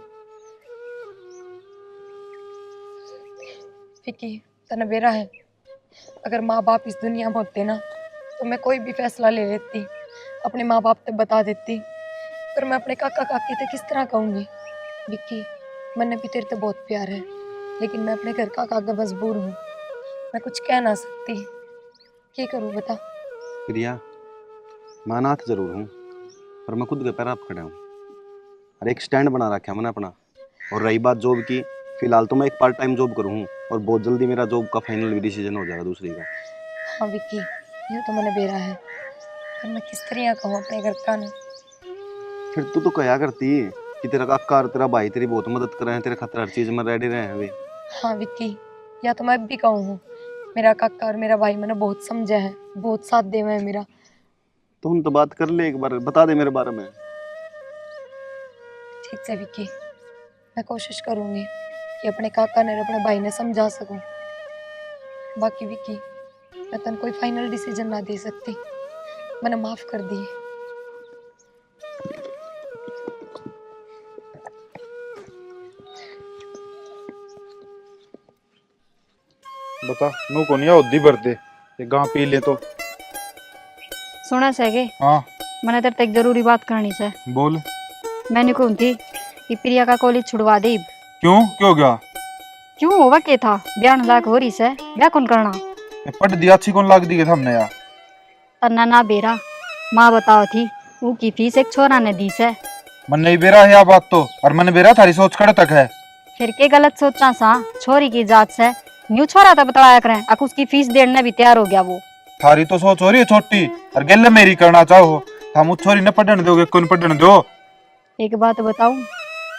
विकी तने बेरा है, अगर माँ बाप इस दुनिया में होते ना तो मैं कोई भी फैसला ले लेती, अपने माँ बाप तक बता देती। पर मैं अपने काका काकी तक किस तरह कहूँगी? विक्की मैंने भी तेरे से बहुत प्यार है, लेकिन मैं अपने घर का काका मजबूर हूँ, मैं कुछ कह ना सकती। क्या करूँ बता? प्रिया मैं अनाथ जरूर हूँ पर मैं खुद के पैर पे खड़ा हूँ और एक स्टैंड बना रखा है मैंने अपना। और रही बात जॉब की, फिलहाल तो मैं एक पार्ट टाइम जॉब करूँ और बहुत जल्दी मेरा जॉब का फाइनल भी डिसीजन हो जाएगा दूसरी का। हाँ विक्की ये तो मैंने बेरा है, पर मैं किस तरह कहूँ अपने घर का ना। फिर तू तो कहा करती कि तेरा काका और तेरा भाई तेरी बहुत मदद कर रहे हैं, तेरे खातिर हर चीज में रेडी रहे हैं वे। हाँ विक्की या तो मैं अब भी कहूँ हूँ, मेरा काका और मेरा भाई मैंने बहुत समझा है, बहुत साथ दे है मेरा। तो उन तो बात कर ले, एक बार बता दे मेरे बारे में। ठीक है विक्की, मैं कोशिश करूँगी कि अपने काका ने और अपने भाई ने समझा सकूँ। बाकी विक्की मैं तन कोई फाइनल डिसीजन ना दे सकती, मैंने माफ कर दी। बता नो को नहीं ओदी भरते ये गां पी ले तो। सुना सके हाँ मैंने तेरे तक जरूरी बात करनी से। बोल। मैंने कौन थी कि प्रिया का कॉलेज छुड़वा दे। क्यों क्यों गया? क्यों होगा के था ब्याह लाख हो रही से, ब्याह कौन करना? पढ़ दिया अच्छी कौन लाग दी के हमने यार। तन्ना ना बेरा माँ बताओ थी वो की फीस एक छोरा ने दी से। मन नहीं बेरा है बात तो, और मन बेरा थारी सोच खड़े तक है। फिर के गलत सोचना सा, छोरी की जात से न्यू छोरा था बताया करें, अक उसकी फीस देने भी तैयार हो गया वो। थारी तो सोच हो रही है छोटी और गेले मेरी करना चाहो। हम उस छोरी ने पढ़ने दोगे कौन पढ़ने दो। एक बात बताऊं,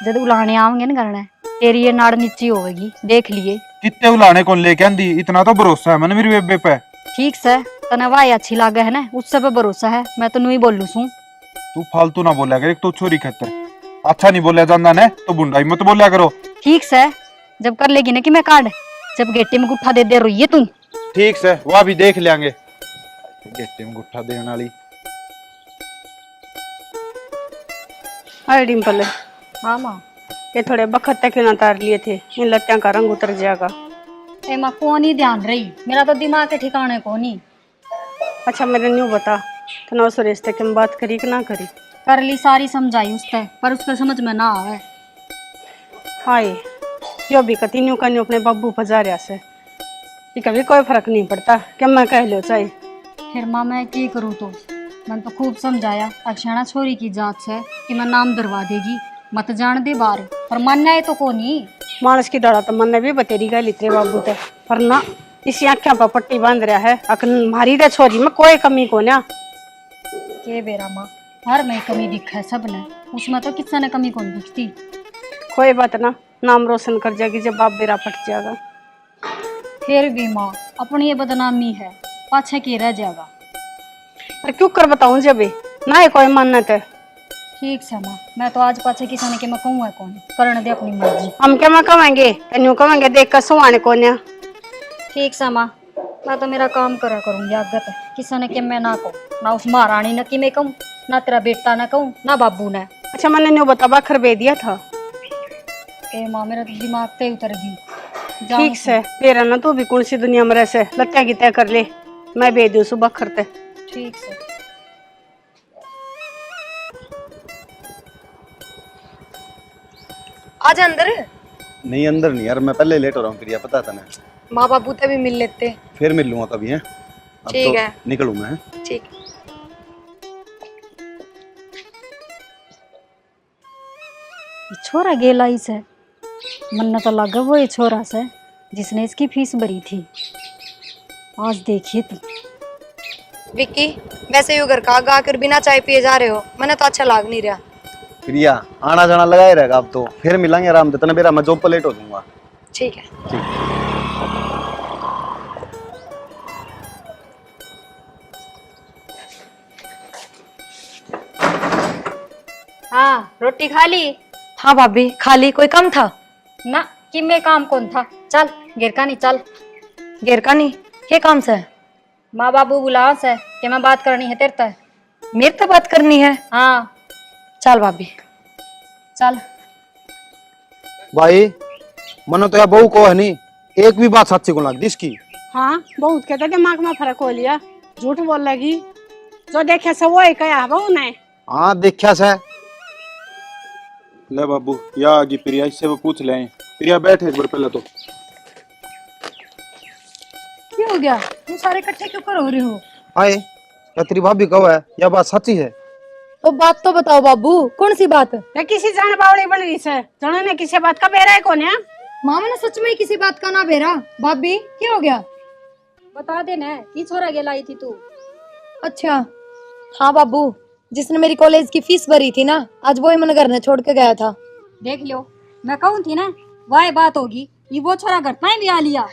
जब उलाने आवेंगे ना करना तेरी ये नाड़ नीची होगी, देख लिए। कितने उलाने कौन लेके आंदी, इतना तो भरोसा है मैंने मेरी बेबे पे। ठीक से तने वाई अच्छी लागे है ना, उससे पे भरोसा है, मैं तो नहीं बोलू सू। तू फालतू ना बोला कर, एक तो छोरी खतर अच्छा नहीं बोला जाना ने तो बुंडाई मत बोला करो। ठीक से जब कर लेगी ना कि मैं काट, जब गेटे में गुट्ठा दे दे रोइए तू। ठीक से वह भी देख लेंगे, गेटे में गुट्ठा देने वाली। अरे डिम्पल, हाँ माँ। ये थोड़े बखत तक क्यों ना तार लिए थे, इन लत्तियों का रंग उतर जाएगा। ए माँ कौन ही ध्यान रही, मेरा तो दिमाग के ठिकाने को नहीं। अच्छा मेरे न्यू बता, तो सुरेश तक हम बात करी कि ना करी? कर ली सारी समझाई उससे, पर उसके समझ में ना आवे। हाय यो भी कती न्यू का न्यू अपने बाबू पजारिया से, ये कभी कोई फर्क नहीं पड़ता कि मैं कह लो चाहे। फिर माँ मैं की करूँ, तो मैंने तो खूब समझाया अक्षाणा छोरी की जात से कि मैं नाम दरवा देगी, मत जान दे बार, पर मानना है तो कौन ही। मानस की दड़ा तो मन ने भी बतेरी गई तेरे बाबू ते, पर ना इसी आँखों पर पट्टी बांध रहा है। अकन मारी रे छोरी में कोई कमी को ना के बेरा माँ, हर में कमी दिखा है सब ने, उसमें तो किसी ने कमी कौन दिखती। कोई बात ना, नाम रोशन कर जाएगी जब बाप बेरा पट जाएगा। फिर भी माँ अपनी ये बदनामी है, पाछे की रह जाएगा। पर क्यों कर बताऊं जब ना है कोई मान्यत है। ठीक से माँ, मैं तो आज पाछे किसी ने के मैं कहूँ है कौन, करने दे अपनी मर्जी। हम क्या मैं कमाएंगे, तेन्यू कमाएंगे देख कर सुहाने को ना। ठीक से माँ, मैं तो मेरा काम करा करूँगी आगत, किसी ने के मैं ना कहूँ, ना उस महारानी ने कि मैं कहूँ, ना तेरा बेटा ना कहूँ, ना बाबू ने। अच्छा मैंने न्यू बता बखर बे दिया था। ए माँ मेरा तो दिमाग पे उतर गई। ठीक से तेरा ना तू भी कौन सी दुनिया में रह से लत्या की तय कर ले, मैं बे दू सुबह खरते। ठीक से आज अंदर नहीं अंदर नहीं यार, मैं पहले लेट हो रहा हूँ प्रिया, पता था ना। माँ बाबू तभी मिल लेते। फिर मिल लूंगा कभी है, अब ठीक तो है। निकलूँ मैं। ठीक। छोरा गेला ही से, मन तो लगा वो ये छोरा से जिसने इसकी फीस भरी थी। आज देखिए तुम। विक्की, वैसे यू घर का आगा आकर बिना चाय पिए जा रहे हो, मैंने तो अच्छा लाग नहीं रहा। प्रिया आना जाना लगा ही रहेगा, अब तो फिर मिलेंगे आराम से, तना मेरा मैं जॉब पर लेट हो जाऊंगा। ठीक है। हाँ रोटी खा ली? हाँ भाभी खाली, कोई कम था? ना कि मैं काम कौन था, चल गिरका नहीं चल। घेर का नहीं, ये काम से? माँ बाबू बुला से कि मैं बात करनी है तेरे तक। मेरे से बात करनी है? हाँ चल भाभी। चल। भाई मनो तो यार बहू को है नहीं, एक भी बात सच्ची को लग इसकी। हाँ बहुत कहते दिमाग में फर्क हो लिया, झूठ बोल लगी, जो देखे सब वो ही कहा बहू ने। हाँ देखा से। ले बाबू या आगे प्रिया, इससे वो पूछ ले। प्रिया बैठ एक बार पहले तो। क्या हो गया, तुम सारे इकट्ठे क्यों कर हो रहे हो? आए क्या तेरी भाभी कहो है, यह बात सच्ची है? तो बात तो बताओ बाबू, कौन सी बात? ये किसी जान बावड़ी बन रही से, जाने ने किसी बात का बेरा है कौन है? माँ मैंने सच में किसी बात का ना बेरा। भाभी क्या हो गया? बता देना की छोरा गेला आई थी तू। अच्छा हाँ बाबू, जिसने मेरी कॉलेज की फीस भरी थी ना, आज वो ही मन घर ने छोड़ के गया था। देख लो, मैं कहूँ थी ना वह बात होगी, ये वो छोरा घर में भी आ लिया।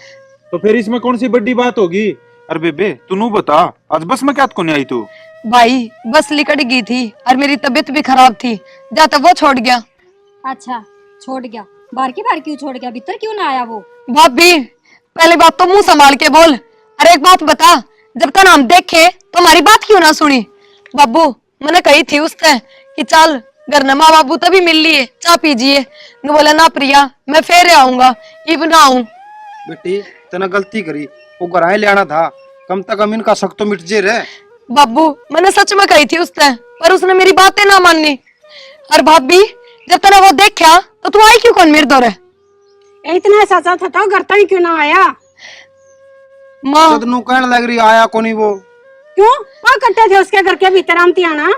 तो फिर इसमें कौन सी बड़ी बात होगी? अरे बेबे तू नू बता, आज बस में क्या को नहीं आई तू? भाई बस लिकट गई थी और मेरी तबीयत भी खराब थी, जाता वो छोड़ गया। अच्छा छोड़ गया, बाहर की बाहर क्यों छोड़ गया, भीतर क्यों ना आया वो? भाभी पहले बात तो मुंह संभाल के बोल। अरे एक बात बता, जब तक हम देखे तो हमारी बात क्यों ना सुनी? बाबू मैंने कही थी उससे कि चल घर न माँ बाबू तभी मिल लिए, चाय पीजिए। बोला ना प्रिया मैं फिर आऊंगा, इब ना आऊं। बेटी तेना गलती करी, वो गराए ले आना था, कम से कम इनका शक तो मिट जे रे। बाबू मैंने सच में कही थी उससे, पर उसने मेरी बातें ना मानी। और भाभी जब तूने वो देखा तो तू आई क्यों कौन मेरे दौरे? इतना सचा था तो घर तक क्यों ना आया? माँ सदनू कहने लग रही आया को नहीं वो। क्यों वहाँ कट्टे थे उसके घर के भीतर आमती आना?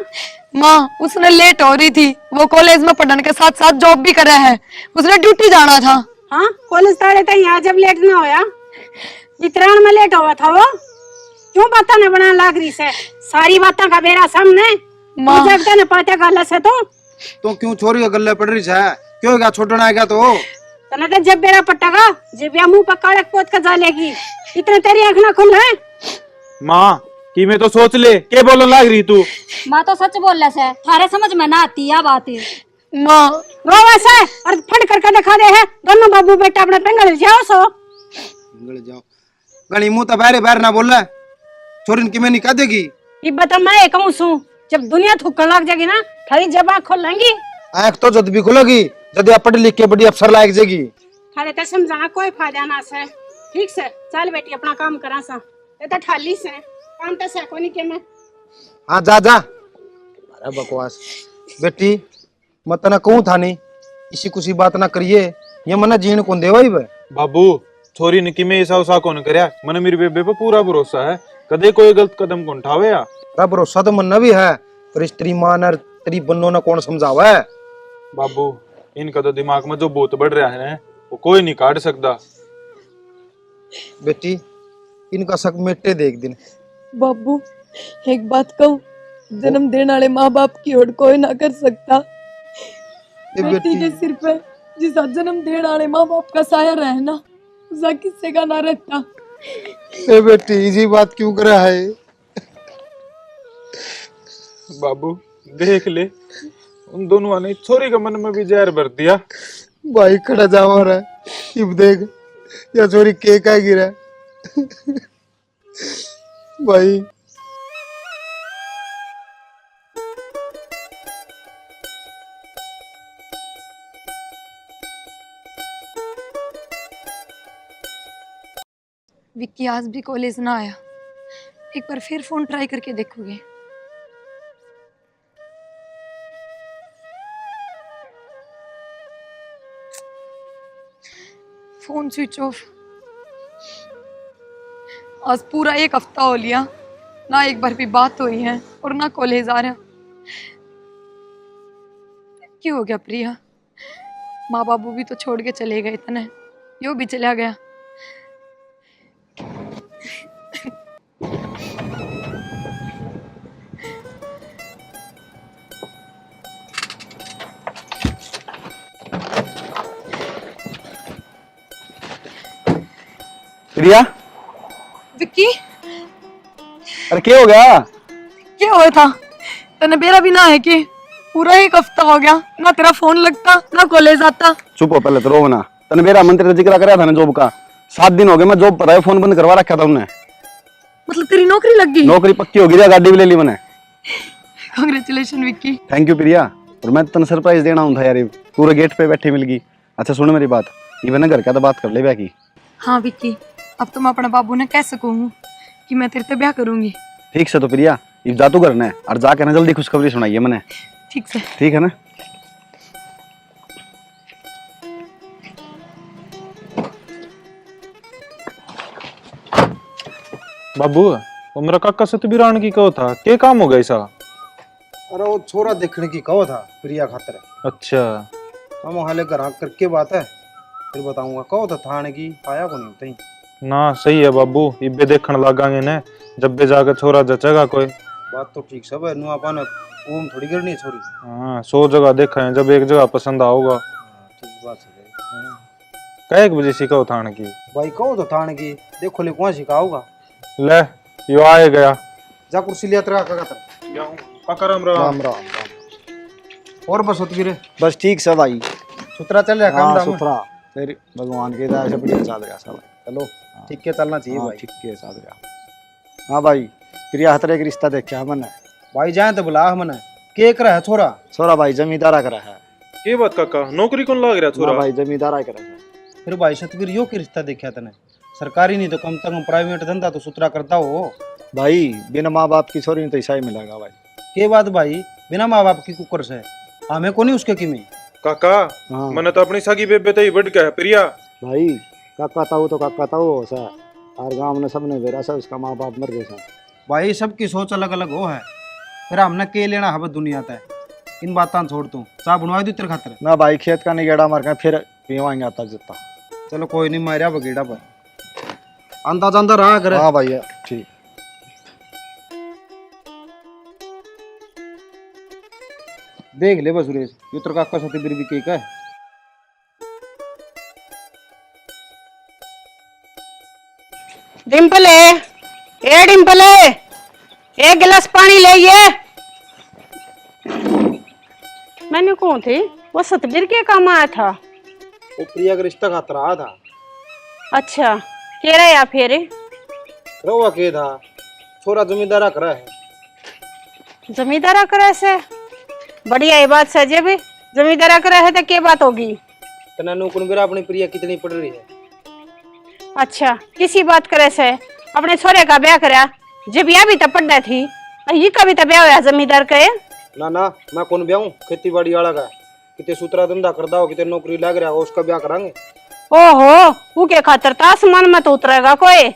माँ उसने लेट हो रही थी, वो कॉलेज में पढ़ने के साथ साथ जॉब भी कर रहा है, उसने ड्यूटी जाना था। हाँ कॉलेज ताड़े थे यहाँ जब लेट ना होया, वितरण में लेट हुआ था वो। क्यों बातें न बना लाग रही से? सारी बातें का बेरा सामने माँ। जब तक न पाते गल से तो क्यों छोरी का गले पड़ रही है? क्यों क्या छोड़ना है क्या? तो तना तो जब बेरा पट्टागा जब या मुंह पक्का रख पोत का जा लेगी। इतने तेरी आँख ना खुल है। माँ कि मैं तो सोच ले के बोलने लाग रही तू। माँ तो सच बोल रहा है, थारे समझ में ना आती है बात। माँ रो वैसे और फट करके दिखा दे है दोनों बाबू बेटा अपने पेंगल जाओ सो। जाओ गणी मुंह तो बाहर बाहर ना बोल रहा छोरी की मैं नहीं कह देगी। ये बता मैं कहूँ सू जब दुनिया थूकने लग जाएगी ना थारी जबान खोलेंगी। आँख तो जद भी खुलेगी जब आप पढ़ लिख के बड़ी अफसर लायक जाएगी। थारे तो समझाना कोई फायदा ना से। ठीक से चल बेटी अपना काम करा सा। ये तो ठाली से काम तो से कोनी के मैं। हाँ जा जा। अरे बकवास बेटी मत ना कहूँ था नहीं इसी कुछ बात ना करिए ये मना जीण कौन देवा ही बे। बाबू छोरी ने कि मैं ऐसा उसा कौन करया, मने मेरी बेबे पे पूरा भरोसा है, कदे कोई गलत कदम कौन उठावे या। तेरा भरोसा तो मन भी है पर स्त्री मान और तेरी बन्नो ना कौन समझावा है। बाबू इनका तो दिमाग में जो भूत बढ़ रहा है वो कोई नहीं काट सकता। बेटी इनका शक मिटे देख दिन। बाबू एक बात कहूँ, जन्म देने वाले माँ बाप की ओर कोई ना कर सकता। ये बेटी के सिर पे जिसा जन्म देने वाले माँ बाप का साया रहना उसा किससे का ना रहता। ए बेटी इसी बात क्यों करा है? बाबू देख ले उन दोनों ने छोरी के मन में भी जहर भर दिया। भाई खड़ा जावा रहा है इब देख या छोरी के का गिरा भाई। विक्की आज भी कॉलेज ना आया, एक बार फिर फोन ट्राई करके देखोगे। Phone switch off. आज पूरा एक हफ्ता हो लिया ना एक बार भी बात हुई है और ना कॉलेज आ रहा। क्यों हो गया प्रिया? माँ बाबू भी तो छोड़ के चले गए थे ना, यो भी चला गया। प्रिया विक्की अरे क्या हो गया? क्या हुआ था? तने बेरा भी ना है कि पूरा एक हफ्ता हो गया ना तेरा फोन लगता ना कॉलेज आता। चुप हो पहले तो रो ना। तने मेरा मंत्री का जिक्र कराया था ना जॉब का। 7 दिन हो गए मैं जॉब पर आया, फोन बंद करवा रखा था उन्हें। मतलब तेरी नौकरी लग गई? नौकरी पक्की हो गई, गाड़ी भी ले ली मैंने। कांग्रेचुलेशन विक्की। थैंक यू प्रिया। और मैं तने सरप्राइज देना हूं था यार, पूरे गेट पे बैठे मिल गई। अच्छा सुन मेरी बात, ये ना घर का तो बात कर ले ब्याह की। हाँ विक्की अब तो मैं अपने बाबू ने कैसे कहूँ कि मैं तेरे से ब्याह करूंगी। ठीक से तो प्रिया इब जा तू करना है और जाके ना जल्दी खुशखबरी सुनाइए मैंने। ठीक से। ठीक है ना? बाबू वो मेरा काका सतबीरान की कहो था, क्या काम हो गया ऐसा? अरे वो छोरा देखने की कहो था प्रिया खातर। अच्छा हम हाले घर करके बात है फिर बताऊंगा। कहो तो थाने की आया को नहीं होता ही ना। सही है बाबू, इबे देखने लगांगे ने जब भी जाकर छोरा जचेगा कोई। बात तो ठीक सब है नुआ पाने ओम थोड़ी करनी है छोरी। हाँ 100 जगह देखा है, जब एक जगह पसंद आओगा। ठीक बात है कै एक बजे सिखाओ थाने की? भाई। कहो तो थाने की देखो ले कौन सिखाओगा। ले यो आए गया। जा कुर्सी लिया तेरा काका तर। काका राम राम। राम राम। और बस होती रे बस ठीक सब भाई। सुतरा चल रहा काम हाँ धाम? सुथरा फिर भगवान की दया से बढ़िया चल रहा सब। चलो ठीक के चलना चाहिए हाँ भाई। ठीक के चल रहा। हाँ भाई प्रिया हतरे का रिश्ता देखा मैंने। भाई जाए तो बुला मने के कर है छोरा। छोरा भाई जमींदारा करा है। ये बात काका, नौकरी कौन लाग रहा हाँ छोरा? भाई जमींदारा करा है। फिर भाई सतवीर यो के रिश्ता देखा तने? सरकारी नहीं तो कम से कम प्राइवेट धंधा तो सुतरा करता हो। भाई बिना माँ बाप की छोरी तो ऐसा ही मिलेगा भाई। के बात भाई बिना माँ बाप की कुकर से हमें को नहीं उसके की में। काका हाँ मैंने तो अपनी सगी बेबे तई बढ़ गया है प्रिया। भाई काका ताऊ तो काका ताऊ हो सा और गाँव ने सबने बेरा सा उसका माँ बाप मर गए सा। भाई सबकी सोच अलग अलग हो है। फिर हमने के लेना हवे दुनिया तक इन बातां छोड़ तू चाह बनवा दू तेरे खातर। ना भाई खेत का नहीं गेड़ा मार के फिर पीवाएंगे आता जितना। चलो कोई नहीं मारिया बगेड़ा पर अंदा जांदा रहा करे। हाँ भाई ठीक। देख ले बस सुरेश, ये तेरा काका सती बिर भी केक है। डिम्पल है, ए डिम्पल है, एक गिलास पानी ले ये। मैंने कौन थी वो सतबीर के काम आया था। वो प्रिया का रिश्ता खातर रहा था। अच्छा कह रहा या फिर रवा के था, छोरा जमींदारा करा है। जमींदारा करे से बढ़िया ये बात सजे भी, जमींदारा करे है तो क्या बात होगी। तना नूकुन बेरा अपनी प्रिया कितनी पड़ रही है। अच्छा किसी बात करे से अपने छोरे का ब्याह करा, जब यह भी तो पढ़ना थी, ये कभी तो ब्याह होया जमींदार के। ना ना मैं कौन ब्याहूं, खेती बाड़ी वाला का कितने सूत्रा धंधा करदा हो, कितने नौकरी लग रहा हो, उसका ब्याह करांगे। ओहो वो के खातर तो आसमान में तो उतरेगा कोई।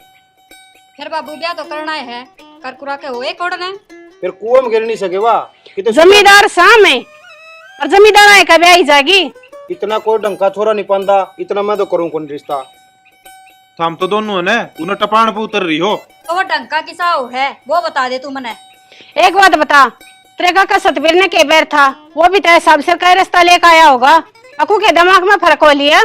फिर बाबू ब्याह तो करना है, कर कुरा के होए कौन है। फिर कुआं में गिर नहीं सके वाह, कितने जमींदार साम है और जमींदार आए का ब्याह ही जाएगी। इतना कोई ढंग का छोरा नहीं पांदा, इतना मैं तो करूं कौन रिश्ता। हम तो दोनों ने उन्हें टपान पे उतर रही हो। तो वो डंका किसा है वो बता दे तू मने। एक बात बता, तेरे काका सतबीर ने के बैर था, वो भी तेरे हिसाब से कई रास्ता लेकर आया होगा। अकू के दिमाग में फर्क हो लिया।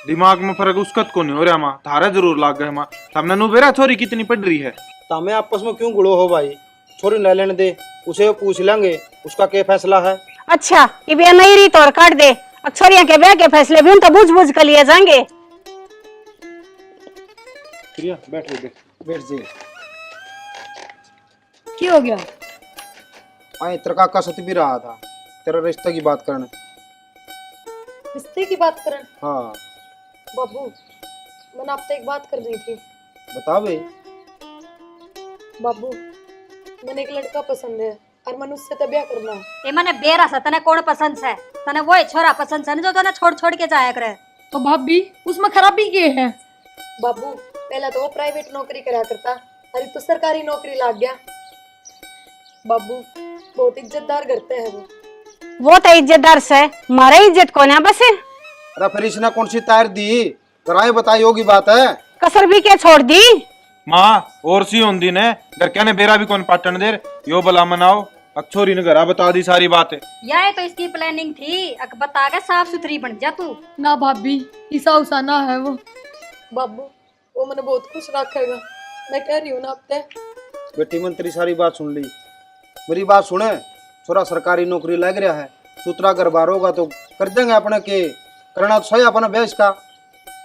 दिमाग में फर्क उसका को नहीं हो रहा माँ, थारा जरूर लाग गए माँ। हमने नु बेरा छोरी कितनी पड़ रही है। तामे आपस में क्यों गुड़ो हो भाई, छोरी ले लेने दे, उसे पूछ लेंगे उसका क्या फैसला है। अच्छा ये ब्याह नहीं रही तो और काट दे, अक्षरिया के ब्याह के फैसले भी उन तो बुझ बुझ कर लिए जाएंगे। प्रिया बैठ जी। क्या हो गया? आए तेरा काका सती भी रहा था, तेरा रिश्ते की बात करने। रिश्ते की बात करें? हाँ बाबू मैंने आपसे एक बात कर रही थी। बता बे। बाबू मैंने एक लड़का पसंद है और मैंने उससे तो ब्याह करना है। ए मने बेरा सा तने कौन पसंद है, तने वो छोरा पसंद है जो तने छोड़ छोड़ के जाया करे। तो भाभी उसमें खराबी क्या है? बाबू पहले तो वो प्राइवेट नौकरी करा करता, अरे तो सरकारी नौकरी लग गया। बाबू बहुत इज्जतदार करते हैं वो तो इज्जतदार से मारे इज्जत को ना बस। अरे फिर इसने कौन सी तार दी, कराए बताई होगी बात है। कसर भी क्या छोड़ दी। माँ और सी होंदी ने घर क्या ने बेरा भी कौन पाटन देर, यो भला मनाओ। अक्षोरी ने घरा बता दी सारी बातें। यह तो इसकी प्लानिंग थी, अक बता के साफ सुथरी बन जा तू। ना भाभी ईसा उसाना है वो। बाबू वो मैंने बहुत खुश रखेगा, मैं कह रही हूँ ना आपसे। बेटी मंत्री सारी बात सुन ली, मेरी बात सुने। छोरा सरकारी नौकरी लग रहा है, सूत्रा घर बार होगा तो कर देंगे अपने के, करना तो सही अपना ब्याह इसका।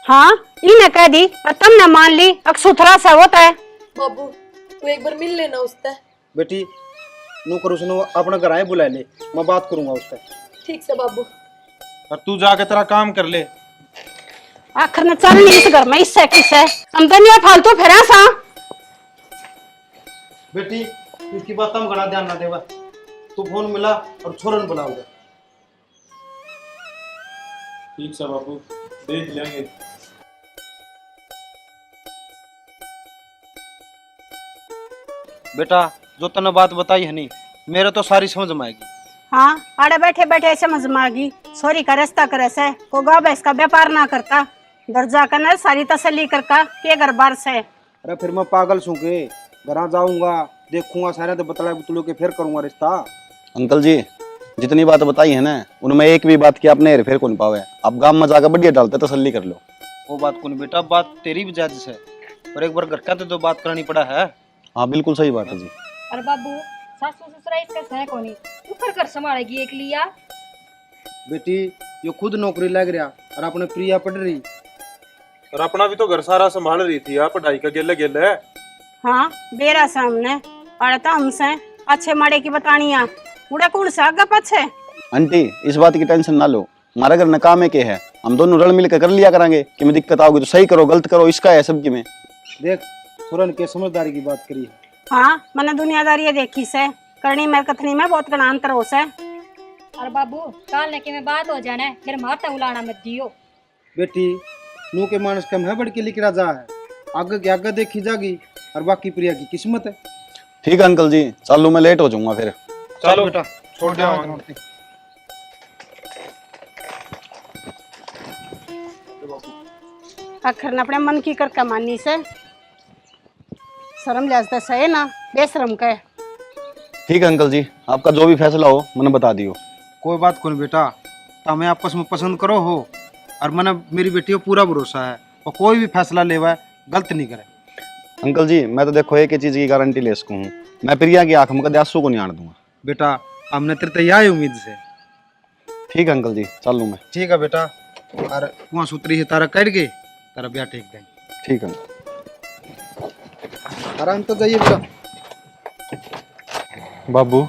हाँ इन्हें कह दी और तुमने मान ली, अक्सुथरा सा होता है। बाबू तू एक बार मिल लेना उससे। बेटी नौकर उसने अपने घर आए बुला ले, मैं बात करूंगा उससे। ठीक से बाबू। और तू जाके तेरा काम कर ले। आखिर में चल नहीं इस घर में, इससे किससे हम तो नहीं फालतू फिर सा। बेटी इसकी बात हम घना ध्यान ना देवा, तू फोन मिला और छोरन बुलाऊंगा। ठीक है बाबू, देख लेंगे। बेटा जो तने बात बताई है नहीं, मेरे तो सारी समझ में आएगी। हाँ आड़े बैठे बैठे समझ में आ गई। सोरी का रास्ता करे से को गाँव भैंस का व्यापार ना करता, दर्जा करना सारी तसल्ली करका के घर बार से। अरे फिर मैं पागल सू के घर जाऊंगा, देखूंगा सारे तो बतला बुतलू के फिर करूंगा रिश्ता। अंकल जी जितनी बात बताई है ना, उनमें एक भी बात की आपने हेर फेर कौन पावे। आप गांव में जाकर बढ़िया डालते तसल्ली कर लो। वो बात कौन बेटा, बात तेरी भी जायज है, पर एक बार घर का तो बात करनी पड़ा है। हाँ बिल्कुल सही बात है जी। अरे बाबू सासू ससुरा इसका सह कोनी, तू कर कर संभालेगी एक लिया। बेटी ये खुद नौकरी लग रहा और अपने प्रिया पढ़ रही, और अपना भी तो घर सारा संभाल रही थी, आप पढ़ाई का गेले गेले। हाँ बेरा सामने पढ़ता हमसे अच्छे माड़े की बतानिया उड़ा कौन सा आगे पीछे। आंटी इस बात की टेंशन ना लो, हमारा घर नकाम है के है, हम दोनों रल मिलकर कर लिया करांगे। कि में दिक्कत आओगी तो सही करो, गलत करो इसका है सबकी में। देख सुरन के समझदारी की बात करी है। हाँ मैंने दुनियादारी देखी से, करनी में कथनी में बहुत गणा अंतर हो से। और बाबू काल ने के में बात हो जाने, फिर मारता उलाना मत दियो। बेटी नू के मानस कम है बढ़ के लिख रहा है, आगे के आगे देखी जागी और बाकी प्रिया की किस्मत है। ठीक है अंकल जी, चलो मैं लेट हो जाऊंगा फिर। चलो बेटा छोड़ दो। आखिर ने अपने मन की करके मानी से, शर्म लिहाज से है ना, बेशरम का है। ठीक है अंकल जी, आपका जो भी फैसला हो मैंने बता दियो। कोई बात कौन बेटा, हमें आपस में पसंद करो हो, और मैंने मेरी बेटी को पूरा भरोसा है, और कोई भी फैसला लेवा है गलत नहीं करे। अंकल जी मैं तो देखो एक ही चीज़ की गारंटी ले सकूँ हूँ, मैं प्रिया की आंख में कदे आंसू को नहीं आने दूंगा। बेटा हमने तेरे तैयार उम्मीद से। ठीक है अंकल जी, चल लूँ मैं। ठीक है बेटा, और वहाँ सूत्री से तारा कट गए, तारा ब्याह ठीक देंगे। ठीक है आराम तो जाइए बेटा। बाबू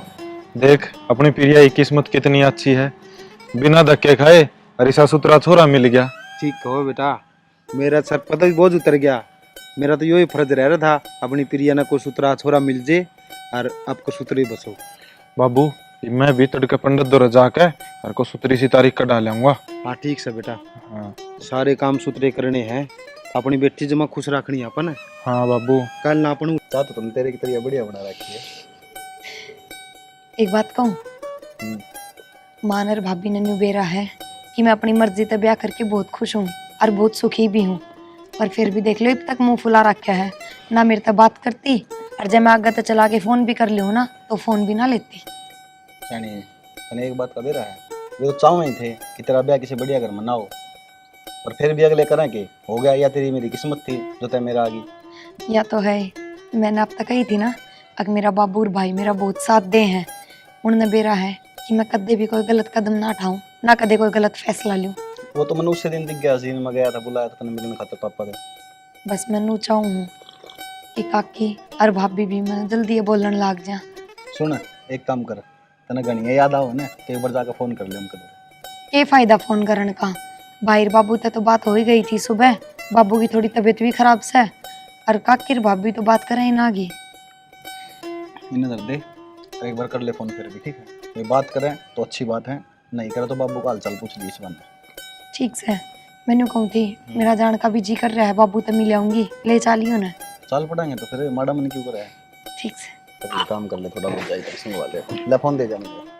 देख अपनी प्रिया की किस्मत कितनी अच्छी है, बिना धक्के खाए रिसा सुतरा छोरा मिल गया। ठीक कहो बेटा, मेरा सर पता भी बोझ उतर गया। मेरा तो यही फर्ज रह रहा था अपनी प्रिया ने कोई सुतरा छोरा मिल जाए और आपको सुतरी बसो। बाबू मैं भी तड़के पंडित दौरा जाकर और को सुतरी सी तारीख कटा लाऊंगा। हाँ ठीक से बेटा, हाँ सारे काम सुतरे करने हैं, अपनी बेटी जमा खुश रखनी है अपन। हाँ बाबू। कल ना अपन चाह तो तुम तेरे की तरिया बढ़िया बना रखी है। एक बात कहूँ, मान और भाभी ने न्यू बेरा है कि मैं अपनी मर्जी से ब्याह करके बहुत खुश हूँ और बहुत सुखी भी हूँ, पर फिर भी देख लो अब तक मुंह फुला रखा है ना, मेरे तक बात करती, और जब मैं आगे तो चला के फोन भी कर लूँ ना तो फोन भी ना लेती। जानिए तने एक बात का दे रहा है, वे तो चाह ही थे कि तेरा ब्याह किसी बढ़िया घर में ना हो, पर फिर भी अगले करें कि हो गया, या तेरी मेरी किस्मत थी जो तय मेरा आ गई। या तो है, मैंने अब तक कही थी ना, अगर मेरा बाबू और भाई मेरा बहुत साथ दे हैं, उन्होंने बेरा है कि मैं कदे भी कोई गलत कदम ना उठाऊं, ना कदे कोई गलत फैसला लूं। वो तो मैंने उससे दिन दिख गया, सीन में गया था, बुलाया था तने मिलने खातिर पापा दे। बस मैं नू चाहूँ हूँ कि काकी और भाभी भी मैं जल्दी बोलन लाग जा। सुन एक काम कर, तने गणिया याद आओ ना तो एक बार जाकर फोन कर ले उनके। के फायदा फोन करने का, भाई बाबू तक तो बात हो ही गई थी सुबह, बाबू की थोड़ी तबीयत भी खराब से, और काकी भाभी तो बात कर ही ना गी। इन्हें दर दे एक बार कर ले फोन फिर भी, ठीक है? कोई बात करें तो अच्छी बात है, नहीं करे तो बाबू का हाल चाल पूछ ली इस बार। ठीक से, मैंने कहूँ थी मेरा जान का भी जी कर रहा है, बाबू तो मिल आऊंगी, ले चालियो ना। चाल पड़ेंगे तो फिर माड़ा मन क्यों करे है? ठीक से, तो काम कर ले, थोड़ा बहुत जाए तो वाले ले फोन दे जा मुझे।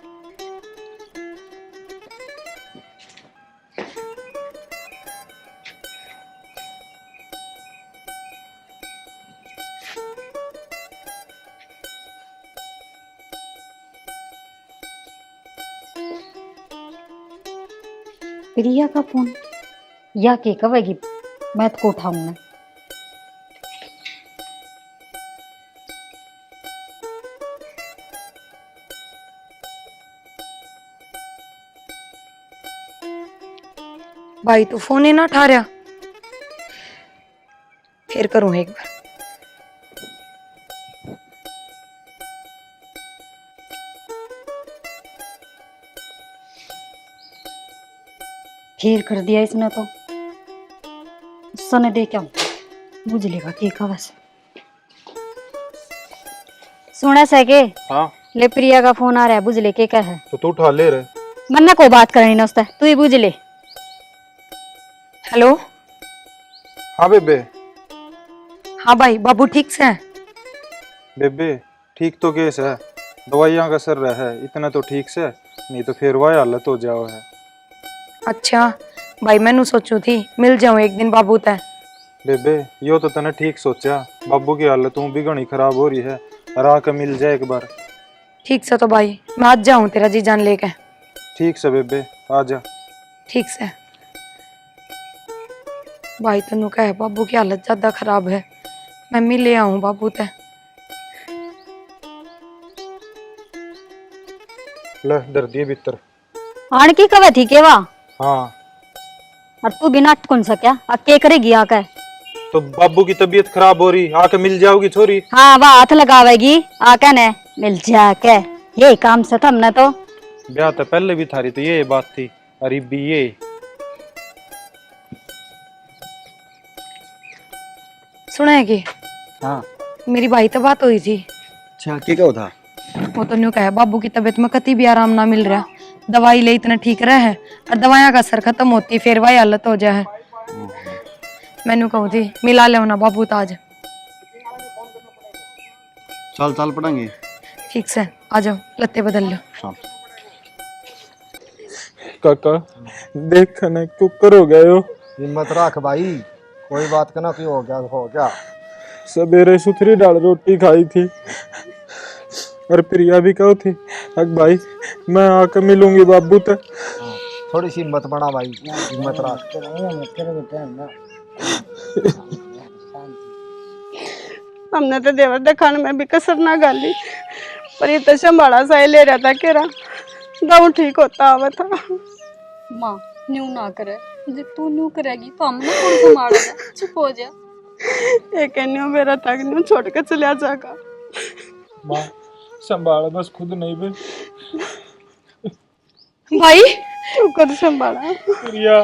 प्रिया का फोन या के कवेगी, मैं तो उठाऊंगा ना। भाई तो फोन ही ना उठा रहा, फिर करूँ एक बार। फिर कर दिया इसने तो, सने दे क्या बुझ लेगा के कवस। सुना सके हाँ ले प्रिया का फोन आ रहा है, बुझ ले के क्या है। तो तू उठा ले रे। मन्ना को बात करनी ना उससे, तू ही बुझ ले। हेलो, हाँ बेबे। हाँ भाई बाबू ठीक से है? बेबे ठीक तो केस है, दवाइयाँ का असर रहा है, इतना तो ठीक से, नहीं तो फिर वही हालत हो जाओ है। अच्छा भाई, मैंने सोचू थी मिल जाऊं एक दिन बाबू तय। बेबे यो तो तने ठीक सोचा, बाबू की हालत भी घनी खराब हो रही है, और आके मिल जाए एक बार। ठीक से तो भाई मैं आज जाऊं तेरा जी जान लेके। ठीक से बेबे आ जा। ठीक से भाई, तनु कहे बाबू की हालत ज्यादा खराब है, मैं मिले आऊं बाबू तय। ले दर दिए भीतर। आण की कवे थी केवा, हाँ और तू बिना कौन सा क्या अब के करेगी आके। तो बाबू की तबीयत खराब हो रही, आके मिल जाओगी छोरी। हाँ वह हाथ लगावेगी आके ने मिल जाके, यही काम से था हमने तो। ब्याह तो पहले भी थारी तो ये बात थी, अरे भी ये सुना है कि हाँ मेरी भाई तो बात हुई थी, अच्छा क्या था? वो तो न्यू कहे बाबू की तबीयत में कति भी आराम ना मिल रहा, दवाई ले इतना ठीक रहा है, और दवाइयाँ का असर खत्म होती फिर वही हालत हो जाए। मैंने कहूँ थी मिला ले ना बाबू ताज। चल चल पड़ेंगे। ठीक से आ जाओ, लत्ते बदल लो। हाँ काका देख न क्यों करो गए हो। हिम्मत रख भाई, कोई बात करना क्यों हो गया हो गया। सवेरे सुथरी दाल रोटी खाई थी, और प्रिया भी कहो थी हक भाई, मैं आके मिलूंगी बाबू तक। थोड़ी सी हिम्मत बना भाई, हिम्मत रख। हमने तो देवर दिखाने में भी कसर ना गाली, पर ये तो संभाला सा ही ले रहा था केरा दाऊ ठीक होता आवा था। माँ न्यू ना करे, जे तू न्यू करेगी तो हम ना कौन संभालेगा, चुप हो जा। एक न्यू मेरा तक न्यू छोड़ के चलिया जाएगा। माँ संभाल बस, खुद नहीं बे। भाई तू कर संभाला। प्रिया,